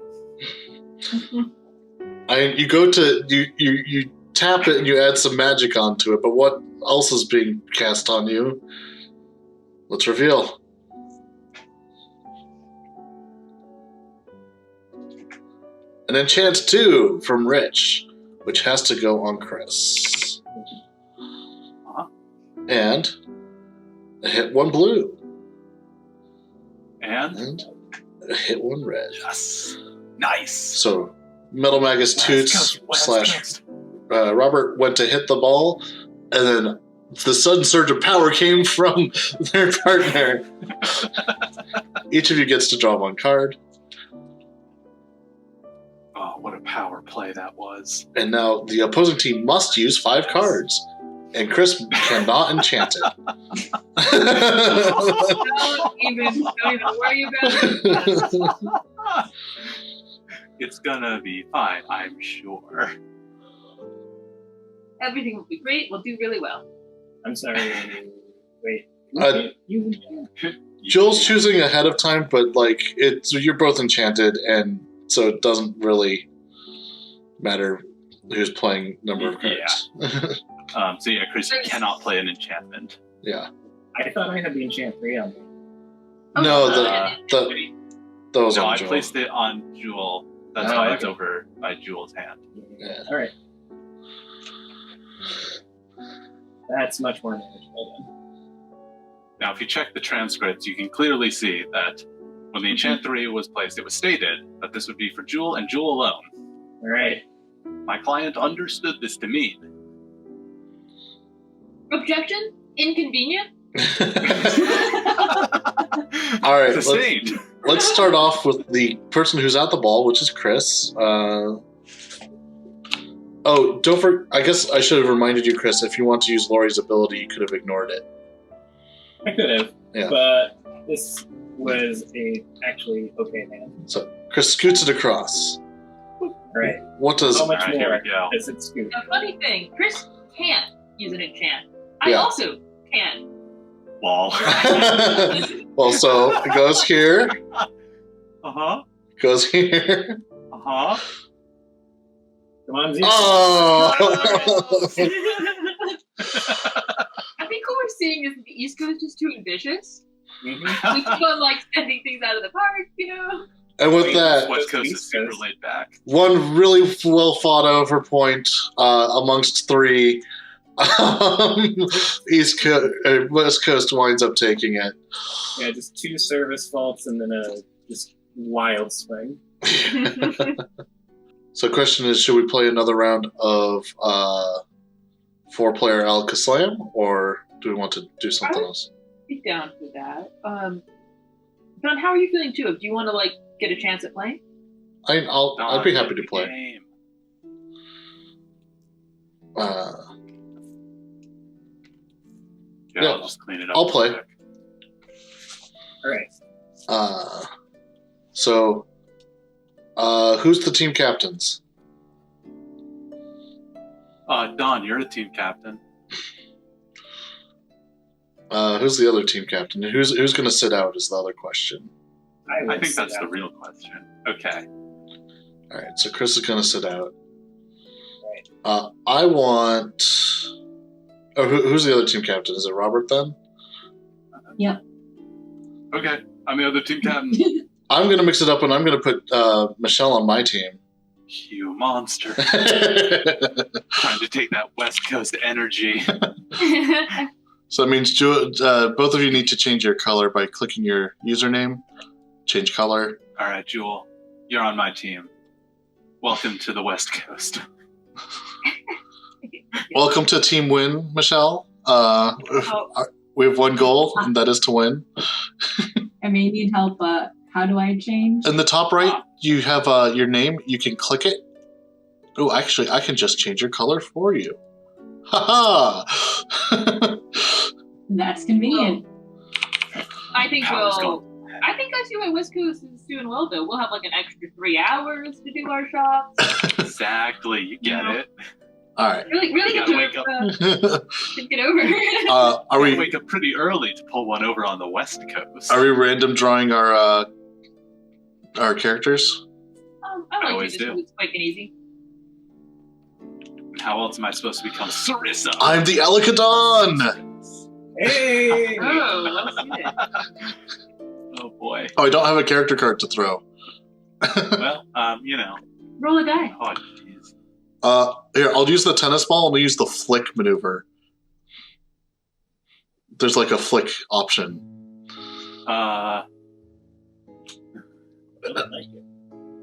You go to you tap it and you add some magic onto it, but what else is being cast on you? Let's reveal. An enchant 2 from Rich, which has to go on Chris. Uh-huh. And a hit 1 blue. And And a hit 1 red. yes, nice. So Metal Magus Toots West slash Coast. Robert went to hit the ball, and then the sudden surge of power came from their partner. Each of you gets to draw 1 card, Oh, what a power play that was. and now the opposing team must use 5 cards, and Chris cannot enchant it. Don't even worry about it. It's gonna be fine, I'm sure. Everything will be great. We'll do really well. I'm sorry. Wait. You Jules choosing ahead of time, but like you're both enchanted, and so it doesn't really matter who's playing number of cards. So yeah, Chris, you cannot play an enchantment. Yeah. I thought I had the enchant 3 on me. No, Uh, that was No, on I Joel. placed it on Jewel. That's Oh, why it's okay. over by Jewel's hand. Yeah. All right. That's much more manageable Now, if you check the transcripts, you can clearly see that when the enchant 3 was placed, it was stated that this would be for Jewel and Jewel alone. then. All right. My client understood this to mean Objection? Inconvenient? All right, sustained. let's start off with the person who's at the ball, which is Chris. Don't forget. I guess I should have reminded you, Chris. If you want to use Lori's ability, you could have ignored it. I could have, Yeah. but this was a actually okay man. So Chris scoots it across. All right. What does? How much All right, here more we go. does it scoot? The funny thing, Chris can't use an enchant. I Yeah. also can't. Wall. Well, so it goes here, Uh-huh. goes here. Uh-huh. Come on, Z. Oh! we're seeing is that the East Coast is too ambitious. Mhm. We keep on like sending things out of the park, you know. And with that, West Coast is East super Coast. laid back. one really well thought over point amongst three, West Coast winds up taking it. Yeah, just 2 service faults and then a just wild swing. So, question is, should we play another round of 4-player AlakaSLAM, or do we want to do something else? Be down for that. John, how are you feeling too? Do you want to like get a chance at playing? I'd be happy to play. Game. Yeah, I'll just clean it up. I'll play. quick. All right. So, who's the team captains? Don, you're the team captain. Who's the other team captain? Who's going to sit out is the other question. I think that's the real question. Okay. All right, so Chris is going to sit out. I want... Oh, who's the other team captain? Is it Robert then? Okay. I'm the other team captain. I'm going to mix it up and I'm going to put Michelle on my team. You monster. Trying to take that West Coast energy. So that means both of you need to change your color by clicking your username. Change color. All right, Jewel, you're on my team. Welcome to the West Coast. Welcome to Team Win, Michelle. We have one goal, and that is to win. I may need help, but how do I change? In the top right, you have your name. You can click it. Oh, actually, I can just change your color for you. Ha ha! That's convenient. I think Power's we'll. gone. I think I see why West Coast is doing well though. We'll have like an extra 3 hours to do our shots. Exactly. You get it. All right. Really You good gotta wake job. up. Get over. Are we wake up pretty early to pull one over on the West Coast. Are we random drawing our characters? I like always to just do. do it quick and easy. How else am I supposed to become Sarissa? I'm the Alakadon! Hey! Oh, let's see it. Oh boy. Oh, I don't have a character card to throw. Well, you know. Roll a die. Oh, jeez. Here, I'll use the tennis ball and we'll use the flick maneuver. There's like a flick option.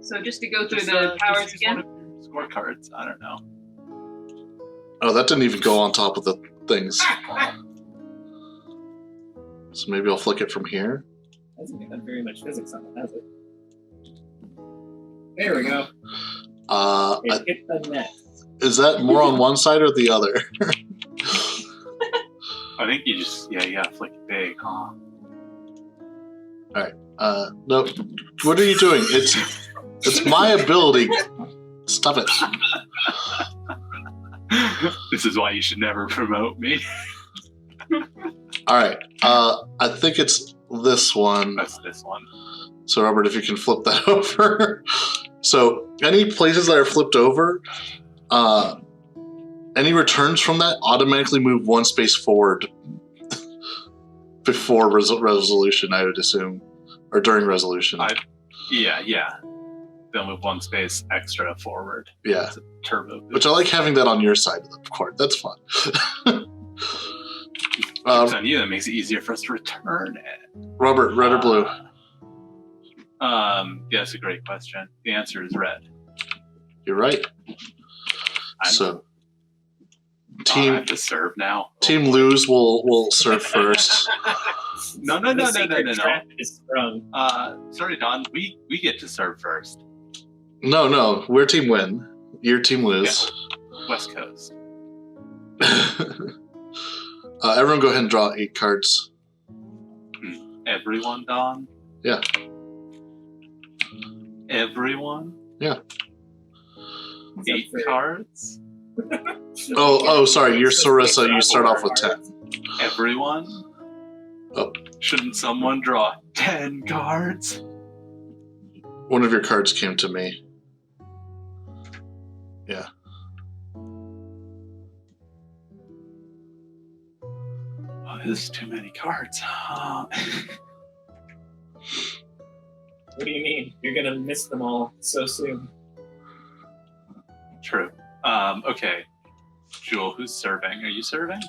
So just to go through Just, the powers just use one again. of your scorecards. I don't know. Oh, that didn't even go on top of the things. So maybe I'll flick it from here. Hasn't got very much physics on it, has it? There we go. It hit the net. Is that more on one side or the other? I think you just, you gotta flick it big, huh? No. What are you doing? It's my ability. Stop it. This is why you should never promote me. All right. I think it's this one. That's this one. So, Robert, if you can flip that over. So, any places that are flipped over, any returns from that automatically move 1 space forward before resolution, I would assume, or during resolution. Yeah. They'll move 1 space extra forward. Yeah. It's a turbo boost. Which I like having that on your side of the court. That's fun. It's on you. That makes it easier for us to return it. Robert, red or blue? Yeah, that's a great question. The answer is red. You're right. I So, I have to serve now. Team Lose will serve first. No. The secret trap is sprung. Sorry, Don. We get to serve first. No, we're Team Win. You're Team Lose. West Coast. Everyone go ahead and draw 8 cards. Everyone, Don? Yeah. Everyone? Yeah. 8 cards? Oh, sorry. You're Sarissa. You start off with 10. Everyone? Oh. Shouldn't someone draw 10 cards? One of your cards came to me. Yeah. There's too many cards. What do you mean? You're gonna miss them all so soon. True. Okay. Jewel, who's serving? Are you serving?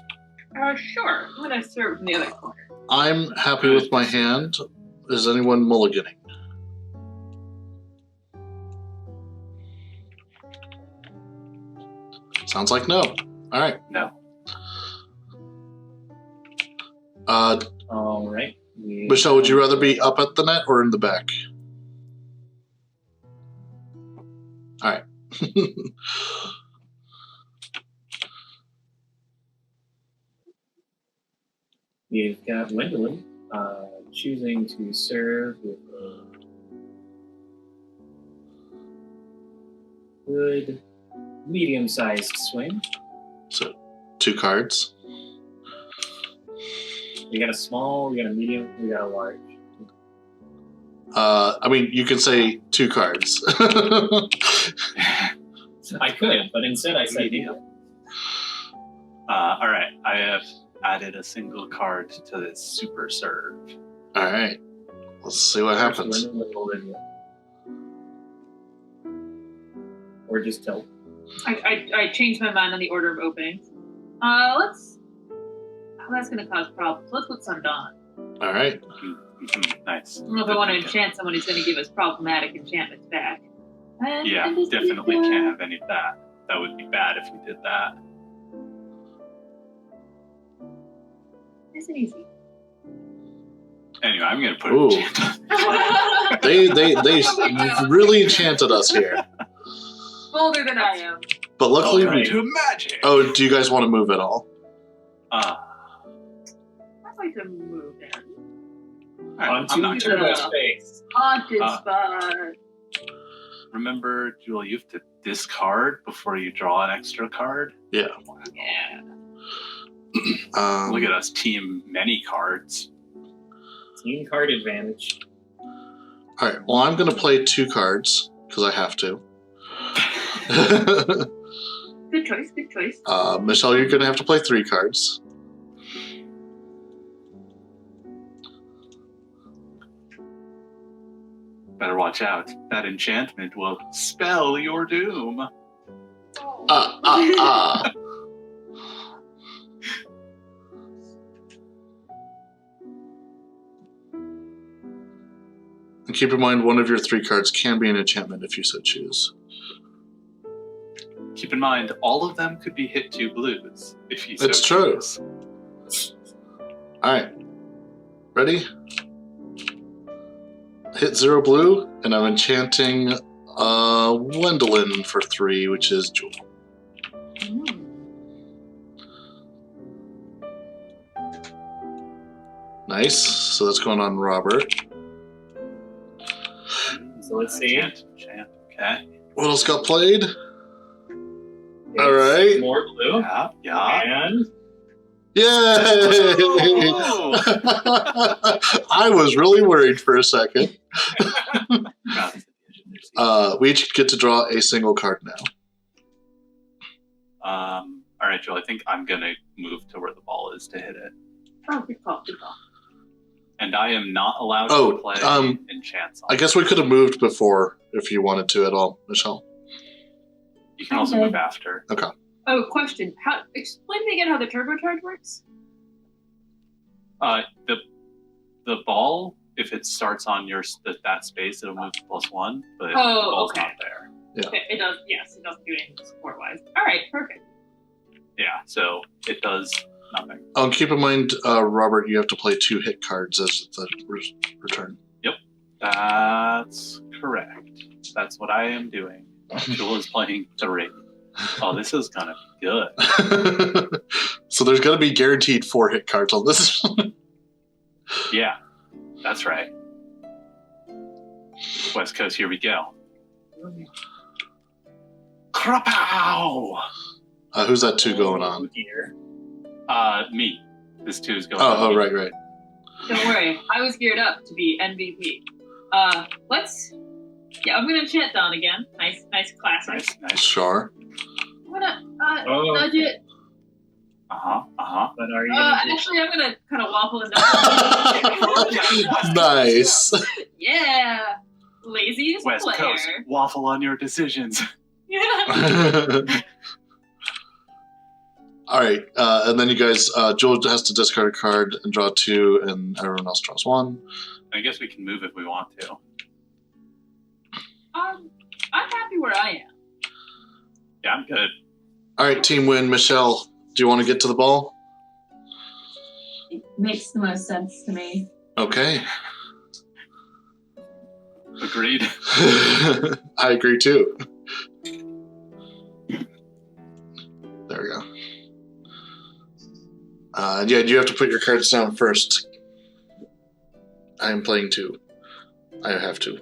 Sure. I'm gonna serve in the other corner. I'm happy with my hand. Is anyone mulliganing? Sounds like no. All right. No. All right. Michelle, would you rather be up at the net or in the back? All right. We've got Gwendolyn choosing to serve with a good medium-sized swing. So, 2 cards. We got a small, we got a medium, we got a large. I mean, you can say 2 cards. I could, but instead I said medium. All right. I have added a single card to this super serve. All right. Let's see what happens. Or just tilt. I changed my mind on the order of openings. That's gonna cause problems. Let's put Sundawn. All right. Nice. I don't know if I want to enchant someone who's gonna give us problematic enchantments back. Yeah, definitely can't have any of that. That would be bad if we did that. Nice and easy. Anyway, I'm gonna put Ooh. an enchant on. They really enchanted us here. Bolder than I am. But luckily, Welcome to magic. Oh, do you guys want to move at all? I'd like to move in. I'm not to gonna. my space. Haunted spot. Remember, Jewel, you have to discard before you draw an extra card. Yeah. Yeah. Look at us, team many cards. Team card advantage. All right. Well, I'm going to play 2 cards because I have to. Good choice. Good choice. Michelle, you're going to have to play 3 cards. Better watch out. That enchantment will spell your doom. And keep in mind, one of your 3 cards can be an enchantment if you so choose. Keep in mind, all of them could be hit 2 blues if you so It's true. choose. All right. Ready? Hit 0 blue, and I'm enchanting Gwendolyn for 3, which is Jewel. Nice. So that's going on Robert. So let's see. Enchant. Okay. What else got played? It's All right. More blue. Yeah. And Yay! I was really worried for a second. We each get to draw a single card now. All right, Joel, I think I'm going to move to where the ball is to hit it. Oh, good call. Good call. And I am not allowed Oh, to play enchants on I guess we could have moved before if you wanted to at all, Michelle. You can also move after. Okay. Oh, question. Explain to me again how the turbocharge works. The ball, if it starts on that space, it'll move to +1, but the Oh, ball's okay. not there. Yeah. Okay, it does. Yes, it doesn't do anything support-wise. All right, perfect. Yeah, so it does nothing. Oh, and keep in mind, Robert, you have to play 2 hit cards as the return. Yep, that's correct. That's what I am doing. Jewel is playing 3. Oh, this is gonna be good. So there's going to be guaranteed 4 hit cards on this. Yeah, that's right. West Coast, here we go. Krapow! Who's that 2 going on? Here. Me. This 2 is going Oh, on. right. Don't worry, I was geared up to be MVP. Yeah, I'm gonna enchant Dawn again. Nice classic. Nice. Sure. I'm gonna nudge it. But are you? Actually, I'm gonna kind of waffle and Nice. Yeah, laziest West player. Coast, waffle on your decisions. All right, and then you guys, Joel has to discard a card and draw 2, and everyone else draws 1. I guess we can move if we want to. I'm happy where I am. Yeah, I'm good. All right, team win. Michelle, do you want to get to the ball? It makes the most sense to me. Okay. Agreed. I agree too. There we go. Yeah, you have to put your cards down first. I am playing 2. I have to.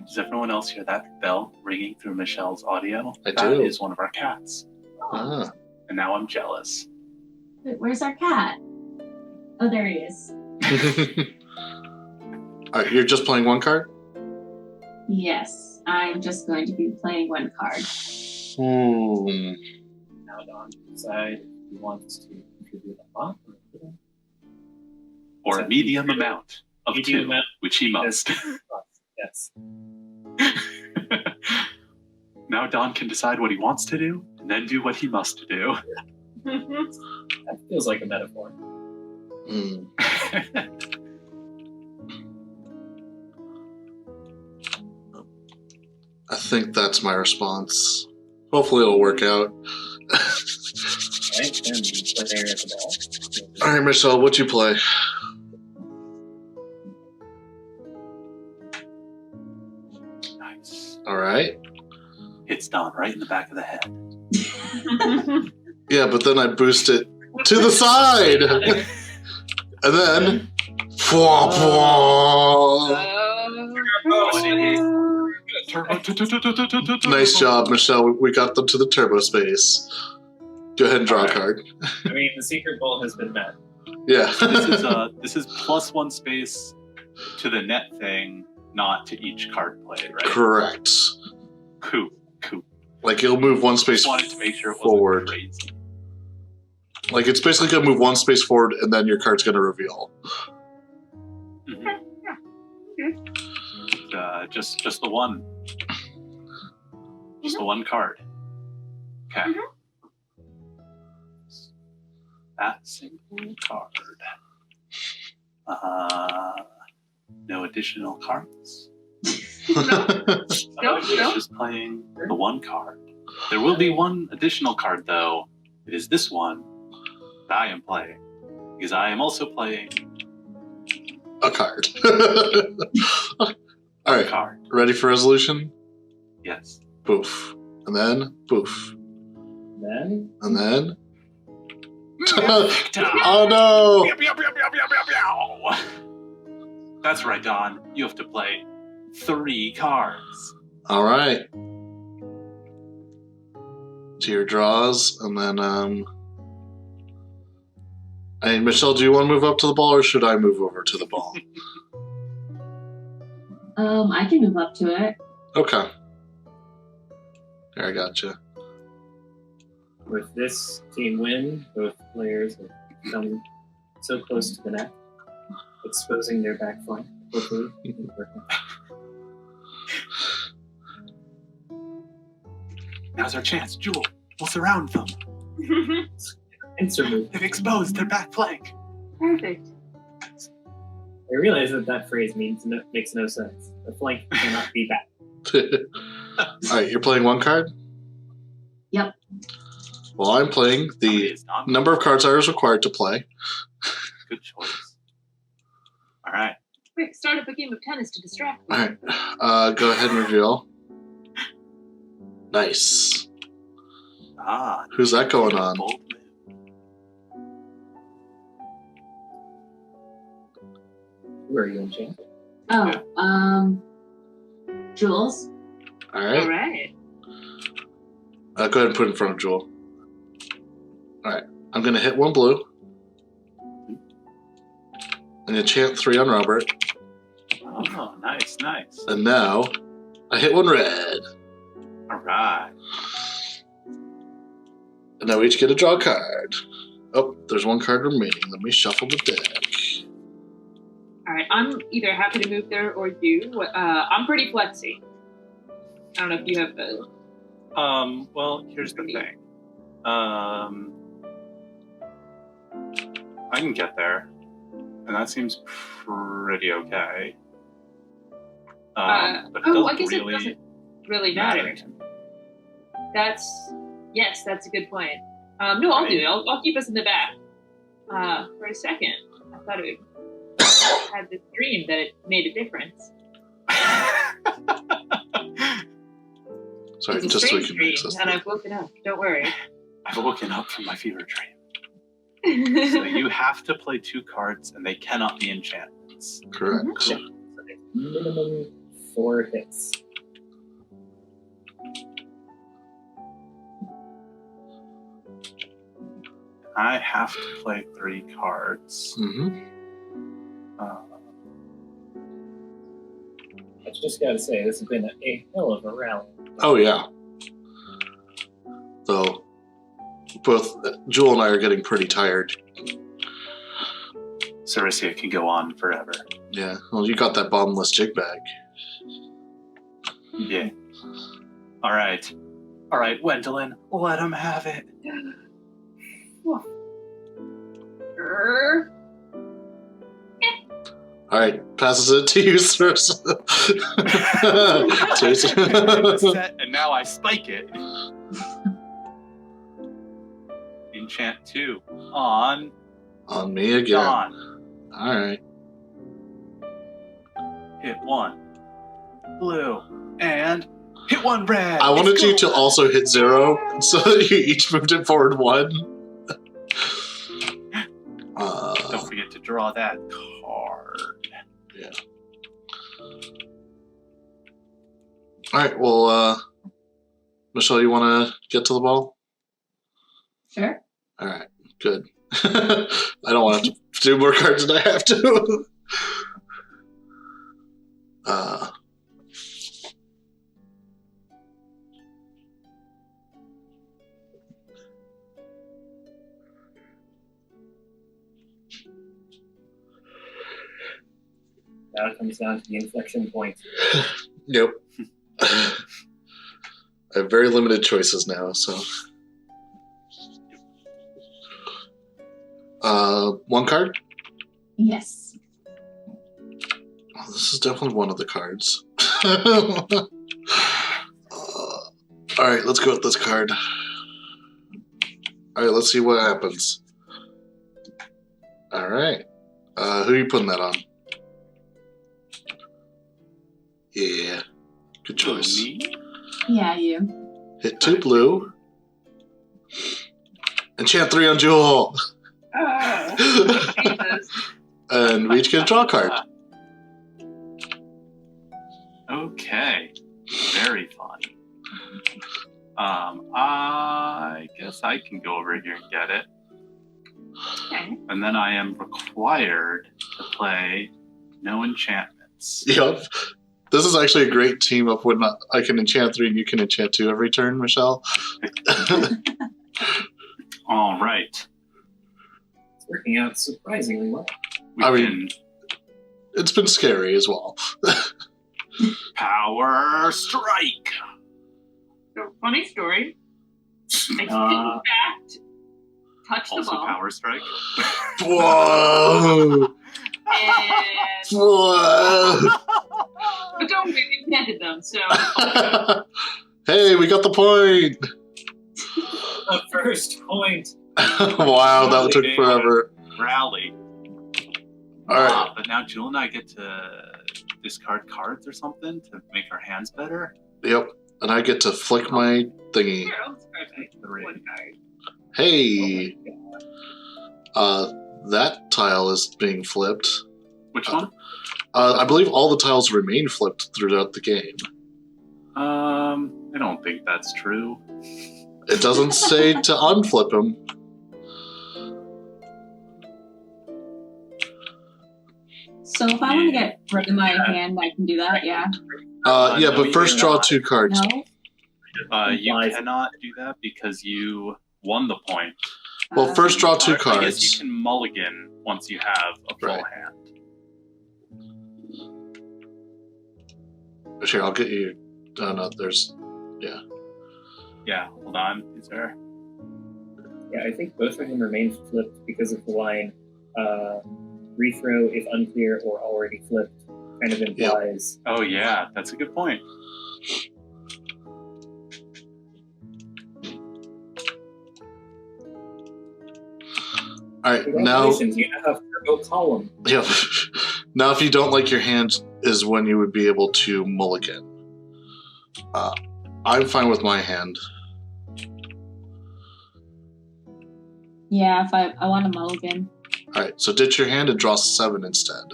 Does everyone else hear that bell ringing through Michelle's audio? I That do. is one of our cats. Ah. And now I'm jealous. Wait, where's our cat? Oh, there he is. All right, you're just playing 1 card? Yes, I'm just going to be playing 1 card. Now Don can decide if he wants to contribute a lot or a little. Or a medium amount of Medium 2, amount. which he must. Yes. Now Don can decide what he wants to do, and then do what he must do. That feels like a metaphor. Hmm. I think that's my response. Hopefully it'll work out. Right, then prepare at the ball. All right, Michelle, what'd you play? Nice. All right. Hits Don right in the back of the head. Yeah, but then I boost it to the side. And then... Nice job, Michelle. We got them to the turbo space. Go ahead and draw a card. I mean, the secret goal has been met. Yeah. This is +1 space to the net thing, not to each card played, right? Correct. Cool. Like it'll move 1 space Just wanted to make sure it forward. wasn't crazy. Like it's basically gonna move 1 space forward, and then your card's gonna reveal. Mhm. Just the one. Just the 1 card. Okay. That single card. No additional cards. No. Just playing the 1 card. There will be 1 additional card, though. It is this one that I am playing, because I am also playing A card. All a right. card. Ready for resolution? Yes. Poof. And then poof. Then And then. Oh no! That's right, Don. You have to play 3 cards. All right. To your draws, and then Hey, Michelle, do you want to move up to the ball, or should I move over to the ball? I can move up to it. Okay. There, I gotcha. with this team win, both players have come so close to the net, exposing their back flank. Hopefully, it can work out. Now's our chance, Jewel. We'll surround them. Insert move. They've exposed their back flank. Perfect. I realize that phrase makes no sense. The flank cannot be back. All right, you're playing 1 card? Yep. Well, I'm playing the number of cards I was required to play. Good choice. All right. Quick, start up a game of tennis to distract me. All right, go ahead and reveal. Nice. Ah. Who's that going on? Bold move. Who are you enchanting? Oh, Jules. All All right. right. Go ahead and put it in front of Jewel. All right. I'm going to hit 1 blue. And enchant 3 on Robert. Oh, nice, nice. And now I hit 1 red. All All right. And now we each get to draw a card. Oh, there's one card remaining. Let me shuffle the deck. All right, I'm either happy to move there or you. I'm pretty flexy. I don't know if you have the. Well, here's the thing. I can get there, and that seems pretty okay. But it doesn't I guess really it doesn't really matter. to me. That's a good point. No, I'll do it. I'll keep us in the back. For a second, I thought it had this dream that it made a difference. Sorry, It's a just so we strange can dream, access and that. I've woken up. Don't worry. I've woken up from my fever dream. So you have to play 2 cards, and they cannot be enchantments. Correct. So it's minimum 4 hits. I have to play 3 cards. Mm-hmm. I just gotta say, this has been a hell of a rally. Oh, yeah. Though, both Jewel and I are getting pretty tired. Ceresia can go on forever. Yeah. Well, you got that bottomless jig bag. Yeah. All right, Gwendolyn, let him have it. All right, passes it to you, sir. Set, and now I spike it. Enchant 2 on me again. Dawn. All right. Hit 1 blue and hit 1 red. I wanted It's you cool. to also hit 0, so you each moved it forward 1. Don't forget to draw that card. Yeah. All right. Well, Michelle, you want to get to the ball? Sure. All right. Good. I don't want to have to do more cards than I have to. Now it comes down to the inflection point. Yep. I have very limited choices now, so. 1 card? Yes. Oh, this is definitely one of the cards. All right, let's go with this card. All right, let's see what happens. All right. Who are you putting that on? Yeah. Good choice. Me? Yeah, you. Hit 2 blue. Enchant 3 on Jewel. Oh, Jesus. And we each get a draw card. Okay. Very fun. I guess I can go over here and get it. Okay. And then I am required to play no enchantments. Yep. This is actually a great team up when I can enchant 3 and you can enchant 2 every turn, Michelle. All right. It's working out surprisingly well. We I can mean, it's been scary as well. power strike. So, funny story. I did, in fact, touch the Also ball. power strike. Whoa! And, Whoa! but don't worry, we planted them, so. Hey, we got the point! The first point. Wow, that took forever. Rally. All right. But now Jewel and I get to discard cards or something to make our hands better. Yep. And I get to flick my thingy. Here, I'll discard my 3. one card. Hey! That tile is being flipped. Which one? I believe all the tiles remain flipped throughout the game. I don't think that's true. It doesn't say to unflip them. So if I want to get rid of my hand, I can do that, yeah? Yeah, No, but first you're draw not. 2 cards. No? You implies- cannot do that because you won the point. Well, first draw two I guess cards. you can mulligan once you have a full Right. hand. Here, I'll get you. No, there's. Yeah, hold on. Is there? Yeah, I think both of them remain flipped because of the line rethrow if unclear or already flipped kind of implies. Oh, yeah, that's a good point. All right, now. Congratulations, you now have turbo column. Yeah. Now, if you don't like your hand, is when you would be able to mulligan. I'm fine with my hand. Yeah, if I want to mulligan. All right, so ditch your hand and draw 7 instead.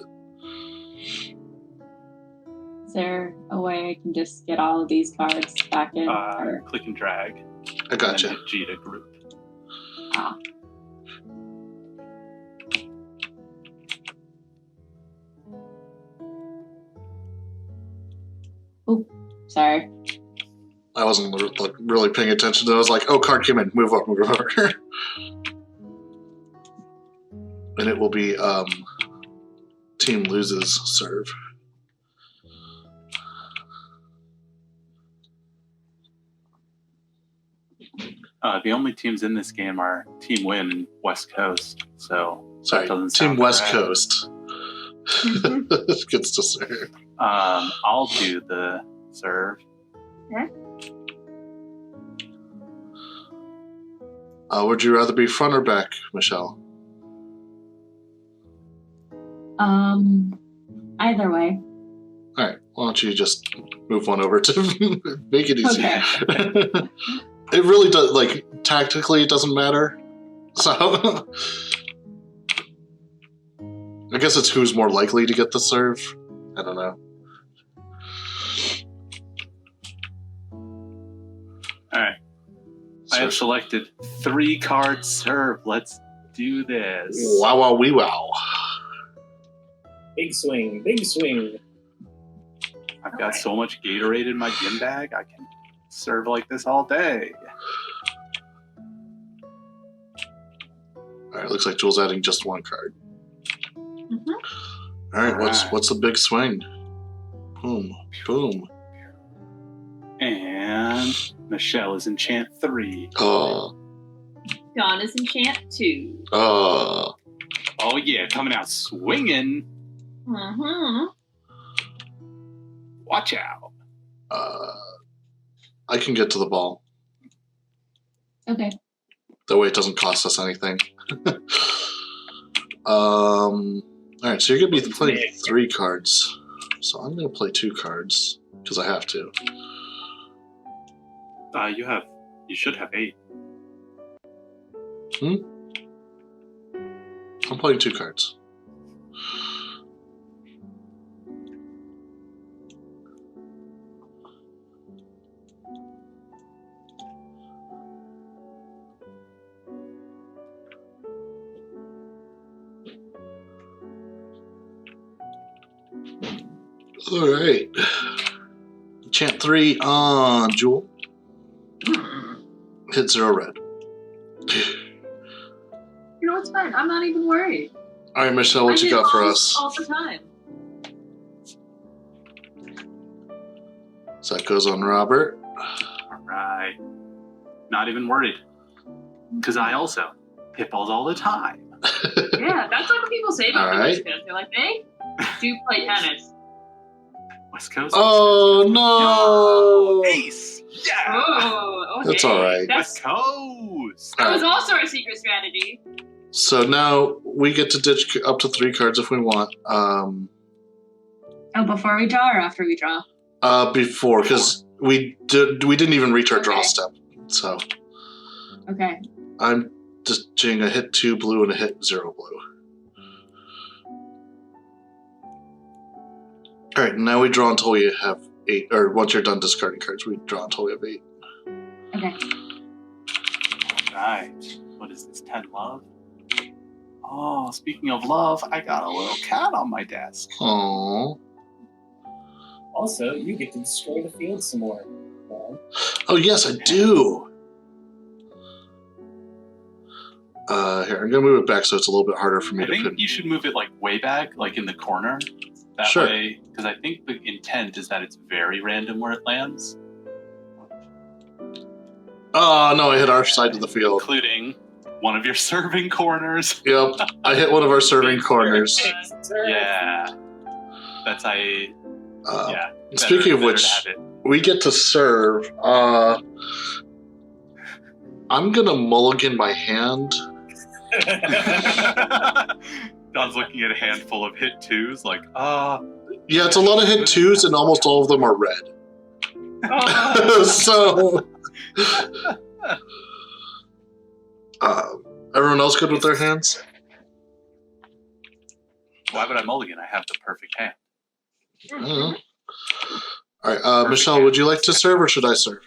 Is there a way I can just get all of these cards back in? Or- Click and drag. I And gotcha. then hit G to group. Ah. Oh, sorry. I wasn't like really paying attention to it. I was like, oh, card came in. Move over. And it will be team loses serve. The only teams in this game are Team Win and West Coast. So Sorry, doesn't Team sound West correct. Coast gets to serve. I'll do the serve. Would you rather be front or back, Michelle? Either way. All right, why don't you just move one over to make it easy? Okay. It really does, like, tactically, it doesn't matter. So, I guess it's who's more likely to get the serve. I don't know. All right. I have selected 3 cards serve. Let's do this. Wow, wow, wee, wow. Big swing, big swing. I've got so much Gatorade in my gym bag, I can serve like this all day. All right, looks like Jules adding just 1 card. Mhm. All right, Alright. what's the big swing? Boom, boom. And Michelle is enchant 3. Dawn is enchant 2. Oh yeah, coming out swinging. Mm-hmm. Watch out. I can get to the ball. Okay. That way it doesn't cost us anything. All right, so you're going to be playing 3 cards. So I'm going to play 2 cards because I have to. You should have 8. I'm playing 2 cards. All right. Chant 3 on Jewel. Hit 0 red. You know, it's fine. I'm not even worried. All right, Michelle, what I you do got for all- us? all the time. So that goes on Robert. All right. Not even worried. Because I also hit balls all the time. Yeah, that's what people say about All the right. West Coast. They're like, they do play tennis. West Coast. Oh, no. Ace! Yeah! Oh, okay. That's all right. West Coast! That was also our secret strategy. So now we get to ditch up to 3 cards if we want. Oh, before we draw or after we draw? Before, because we didn't even reach our draw Okay. step. So Okay. I'm just doing a hit 2 blue and a hit 0 blue. All right, now we draw until we have 8, or once you're done discarding cards, we draw until we have 8. Okay. Right. What is this? 10 love? Oh, speaking of love, I got a little cat on my desk. Aww. Also, you get to destroy the field some more. Michelle. Oh, yes, I do. Here, I'm going to move it back so it's a little bit harder for me I to think pin. you should move it like way back, like in the corner. That Sure. way, because I think the intent is that it's very random where it lands, Oh, no, I hit our side of the field. including one of your serving corners. Yep, I hit one of our serving corners. Yeah. That's yeah. Speaking of better which, to have it. we get to serve. I'm going to mulligan my hand. Don's looking at a handful of hit twos, like, Yeah, it's a lot of hit twos, and almost all of them are red. So, everyone else good with their hands? why would I mulligan? I have the perfect hand. I don't know. All right, Michelle, would you like to serve or should I serve?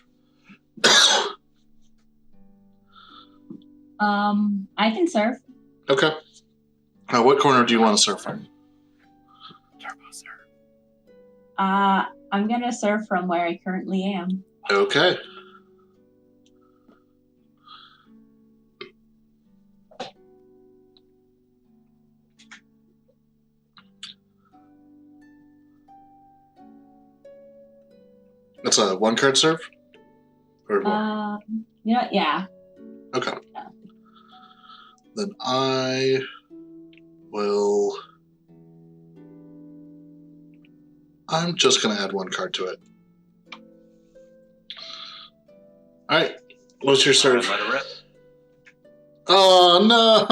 I can serve. Okay. What corner do you want to serve from? Turbo serve. I'm gonna serve from where I currently am. Okay. That's a one card serve? Or more? Yeah. Okay. Then I will. I'm just going to add one card to it. All right. What's your serve? Let it rip. Oh, no.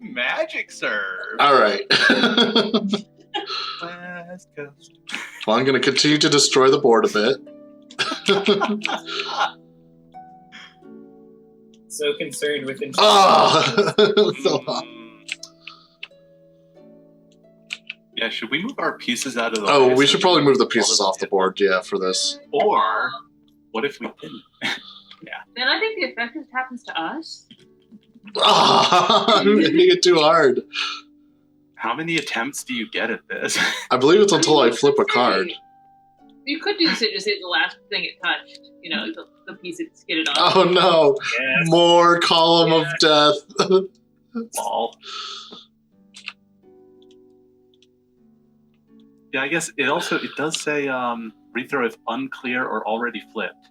Magic serve. All right. West Coast. Well, I'm going to continue to destroy the board a bit. So concerned with Oh! Yeah, should we move our pieces out of the way? Oh, we so should probably we move the can pieces follow off the board, yeah, for this. Or, what if we didn't? Then I think the effect just happens to us. Ah, I'm hitting it too hard. How many attempts do you get at this? I believe it's until I flip a card. You could do this and just hit the last thing it touched. You know, the piece it skidded on. Oh no, Yes. more column of death. Lol. Yeah, I guess it does say rethrow if unclear or already flipped.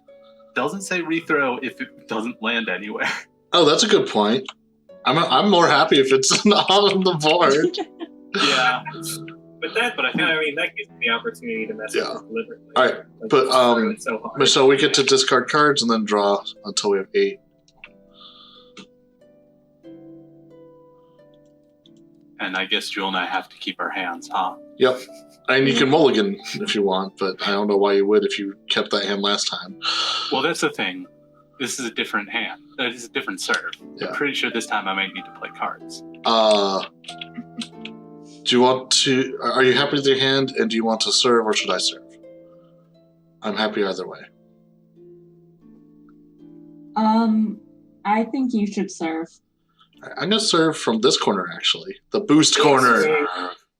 Doesn't say rethrow if it doesn't land anywhere. Oh, that's a good point. I'm more happy if it's not on the board. Yeah. But I mean, that gives me the opportunity to mess Yeah. with it deliberately. All right, Like, but, screw it so hard. Michelle, we get to discard cards and then draw until we have 8. And I guess Jewel and I have to keep our hands, huh? Yep. And you can mulligan if you want, but I don't know why you would if you kept that hand last time. Well, that's the thing. This is a different hand. This is a different serve. Yeah. I'm pretty sure this time I might need to play cards. Do you want to... Are you happy with your hand, and do you want to serve, or should I serve? I'm happy either way. I think you should serve. I'm going to serve from this corner, actually. The boost corner.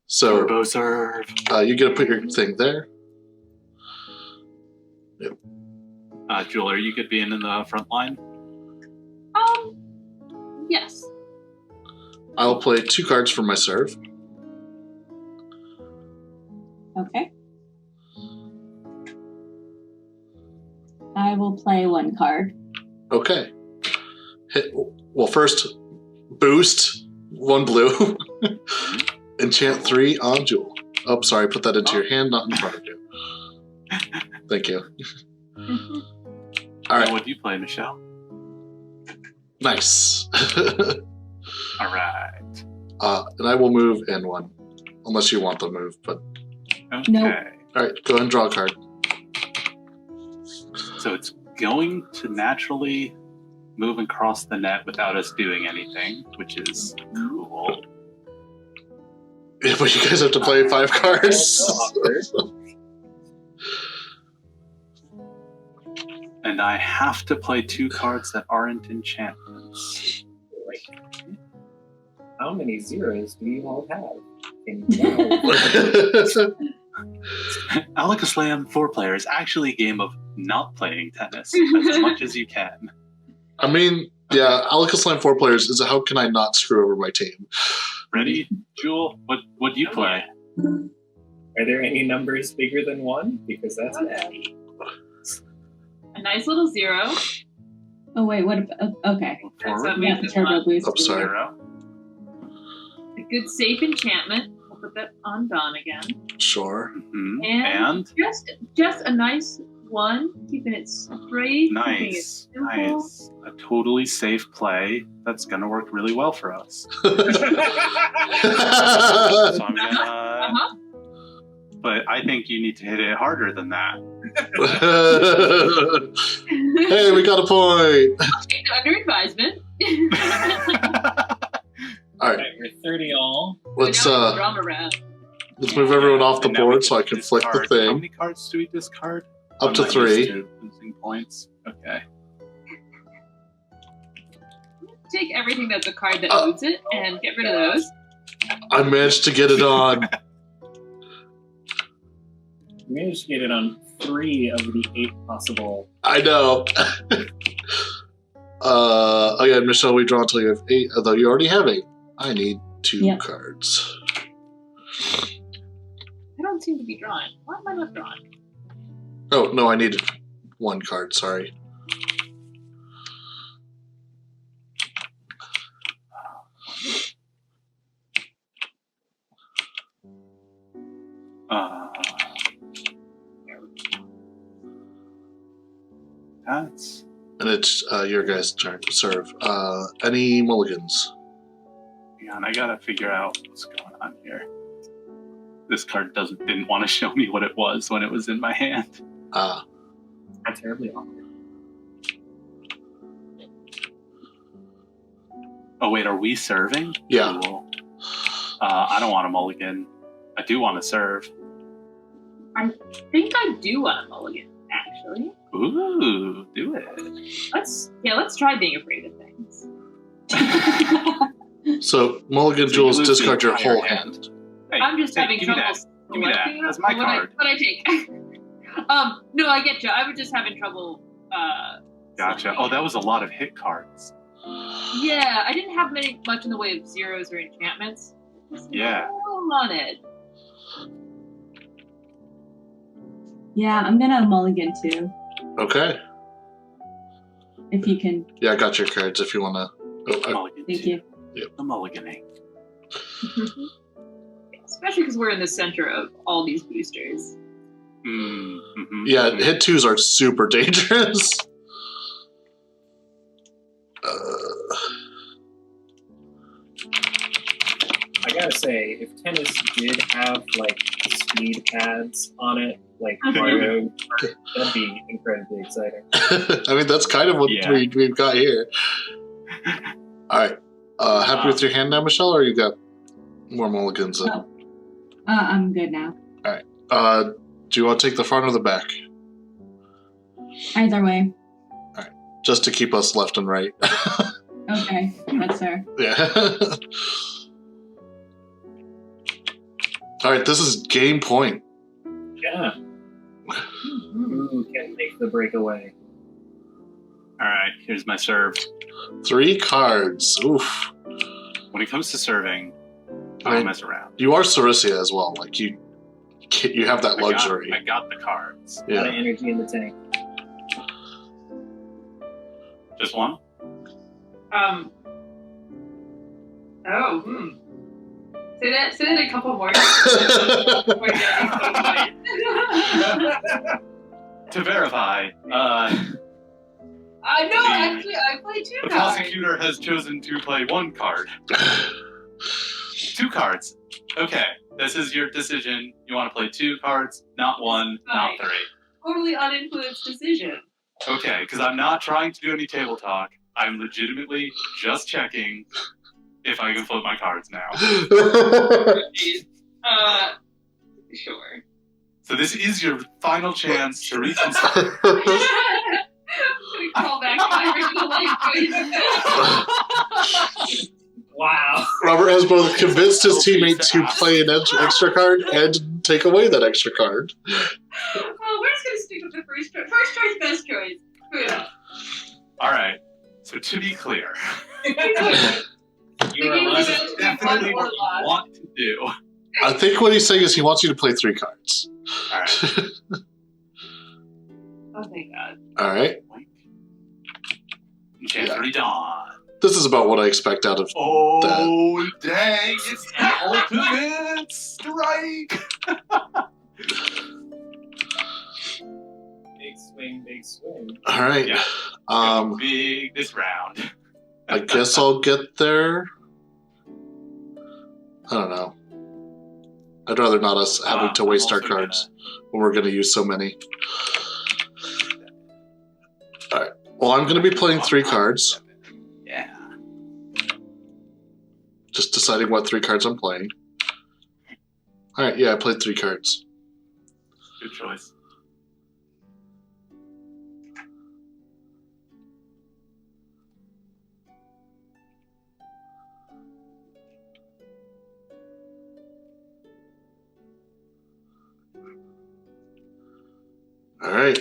So Turbo serve. you get to put your thing there. Jewel, are you good being in the front line? Yes. I'll play 2 cards for my serve. Okay. I will play 1 card. Okay. Well, first, boost 1 blue. Enchant 3 on Jewel. Oh, sorry, put that into your hand, not in front of you. Thank you. All right. What do you play, Michelle? Nice. All right. And I will move N1, unless you want the move. But Okay. Nope. all right, go ahead and draw a card. So it's going to naturally move across the net without us doing anything, which is cool. Yeah, but you guys have to play 5 cards. And I have to play 2 cards that aren't enchantments. How many zeros do you all have? In AlakaSLAM 4-player is actually a game of not playing tennis as much as you can. I mean, yeah, AlakaSLAM 4 players is how can I not screw over my team? Ready, Jewel? What do you play? Are there any numbers bigger than 1? Because that's bad. A nice little 0. Oh wait, what? Okay. Forward. We have the turbo boost. I'm sorry. 0. A good safe enchantment. I'll put that on Dawn again. Sure. Mhm. And just a nice 1, keeping it straight. Keeping it Nice. simple. Nice. A totally safe play that's going to work really well for us. So I'm going to... But I think you need to hit it harder than that. Hey, we got a point. Under advisement. All right, Alright, we're 30 all. let's Drum around. let's move everyone off the And now we board so I can flick the discard. How thing. many cards do we discard? Up I'm to not 3. used to losing points. Okay. Take everything that's a card that moves it and get rid of those. I managed to get it on. We managed to get it on 3 of the 8 possible. I know. Again, Michelle, we draw until you have 8, although you already have 8. I need 2 Yep. cards. I don't seem to be drawing. Why am I not drawing? Oh, no, I needed 1 card, sorry. That's... And it's your guys' turn to serve. Any mulligans? Hang on, I gotta figure out what's going on here. This card didn't want to show me what it was when it was in my hand. Ah, Not terribly awkward. Oh wait, are we serving? yeah. Cool. I don't want a mulligan. I do want to serve. I think I do want a mulligan, actually. Ooh, do it. Let's try being afraid of things. So, mulligan So jewels, you lose the discard your entire whole hand. hand. Hey, I'm just having give me trouble. that. Give me that. selecting That's my what card. I take. No, I get you. I was just having trouble. Gotcha. selecting Oh, it. that was a lot of hit cards. Yeah, I didn't have much in the way of zeros or enchantments. Just Yeah. a little on it. Yeah, I'm gonna mulligan too. Okay. If you can. Yeah, I got your cards if you want to. Mulligan Thank too. you. I'm mulliganing. Especially because we're in the center of all these boosters. Mm-hmm. Yeah, hit 2s are super dangerous. I gotta say, if tennis did have like speed pads on it, like Mario, that'd be incredibly exciting. I mean, that's kind of what Yeah. we've got here. All right. Happy with your hand now, Michelle, or you got more mulligans? Oh. I'm good now. Do you want to take the front or the back? Either way. Just to keep us left and right. Okay, that's fair. Yeah. All right, this is game point. Yeah. Ooh, can't make the breakaway. All right, here's my serve. 3 cards. Oof. When it comes to serving, I Right. don't mess around. You are Sarisia as well. Like you have that luxury. I got the cards. A lot of Yeah. energy in the tank. Just one? Oh, Say that a couple more. To verify, I know, actually, I played 2 the cards. prosecutor has chosen to play 1 card. 2 cards. Okay, this is your decision. You want to play 2 cards, not 1, not Right. 3. Totally uninfluenced decision. Okay, because I'm not trying to do any table talk. I'm legitimately just checking if I can flip my cards now. Sure. So this is your final chance to reconsider. Call back to my original language. Wow. Robert has both convinced his teammate to play an extra card and take away that extra card. Well, we're just gonna stick with the first choice. First choice, best choice. Yeah. All right. So to be clear, You are game allowed is to- meant to be definitely won or what you lost. want to do. I think what he's saying is he wants you to play 3 cards. All right. Oh, thank God. All right. Chance already dawn. This is about what I expect out of. Oh, dang. It's the ultimate strike. Big swing, big swing. All right. Yeah. Big this round. I guess I'll get there. I don't know. I'd rather not us having to waste our cards when we're going to use so many. All right. Well, I'm going to be playing 3 cards. Yeah. Just deciding what 3 cards I'm playing. All right. Yeah, I played 3 cards. Good choice. All right.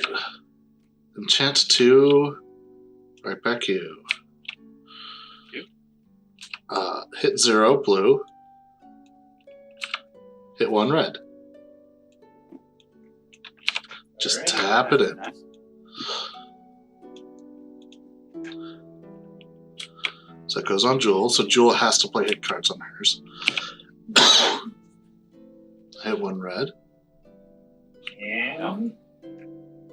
Enchant 2. Right back you. Hit 0, blue. Hit 1, red. Just Alright. tap it in. Nice. So it goes on Jewel. So Jewel has to play hit cards on hers. Hit 1, red. And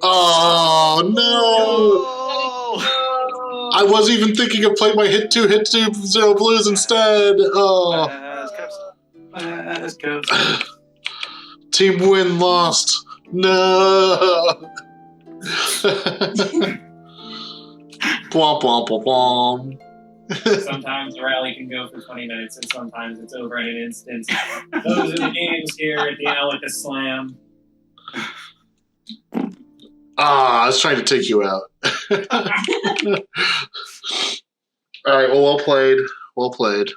Oh, no! Oh! I wasn't even thinking of playing my hit 2, 0 blues instead. Oh. Let's go. Team win lost. No. Bwomp, bwomp, bwomp, bwomp. sometimes the rally can go for 20 minutes, and sometimes it's over in an instant. Those are the games here at the AlakaSLAM. I was trying to take you out. All right, well played. Well played.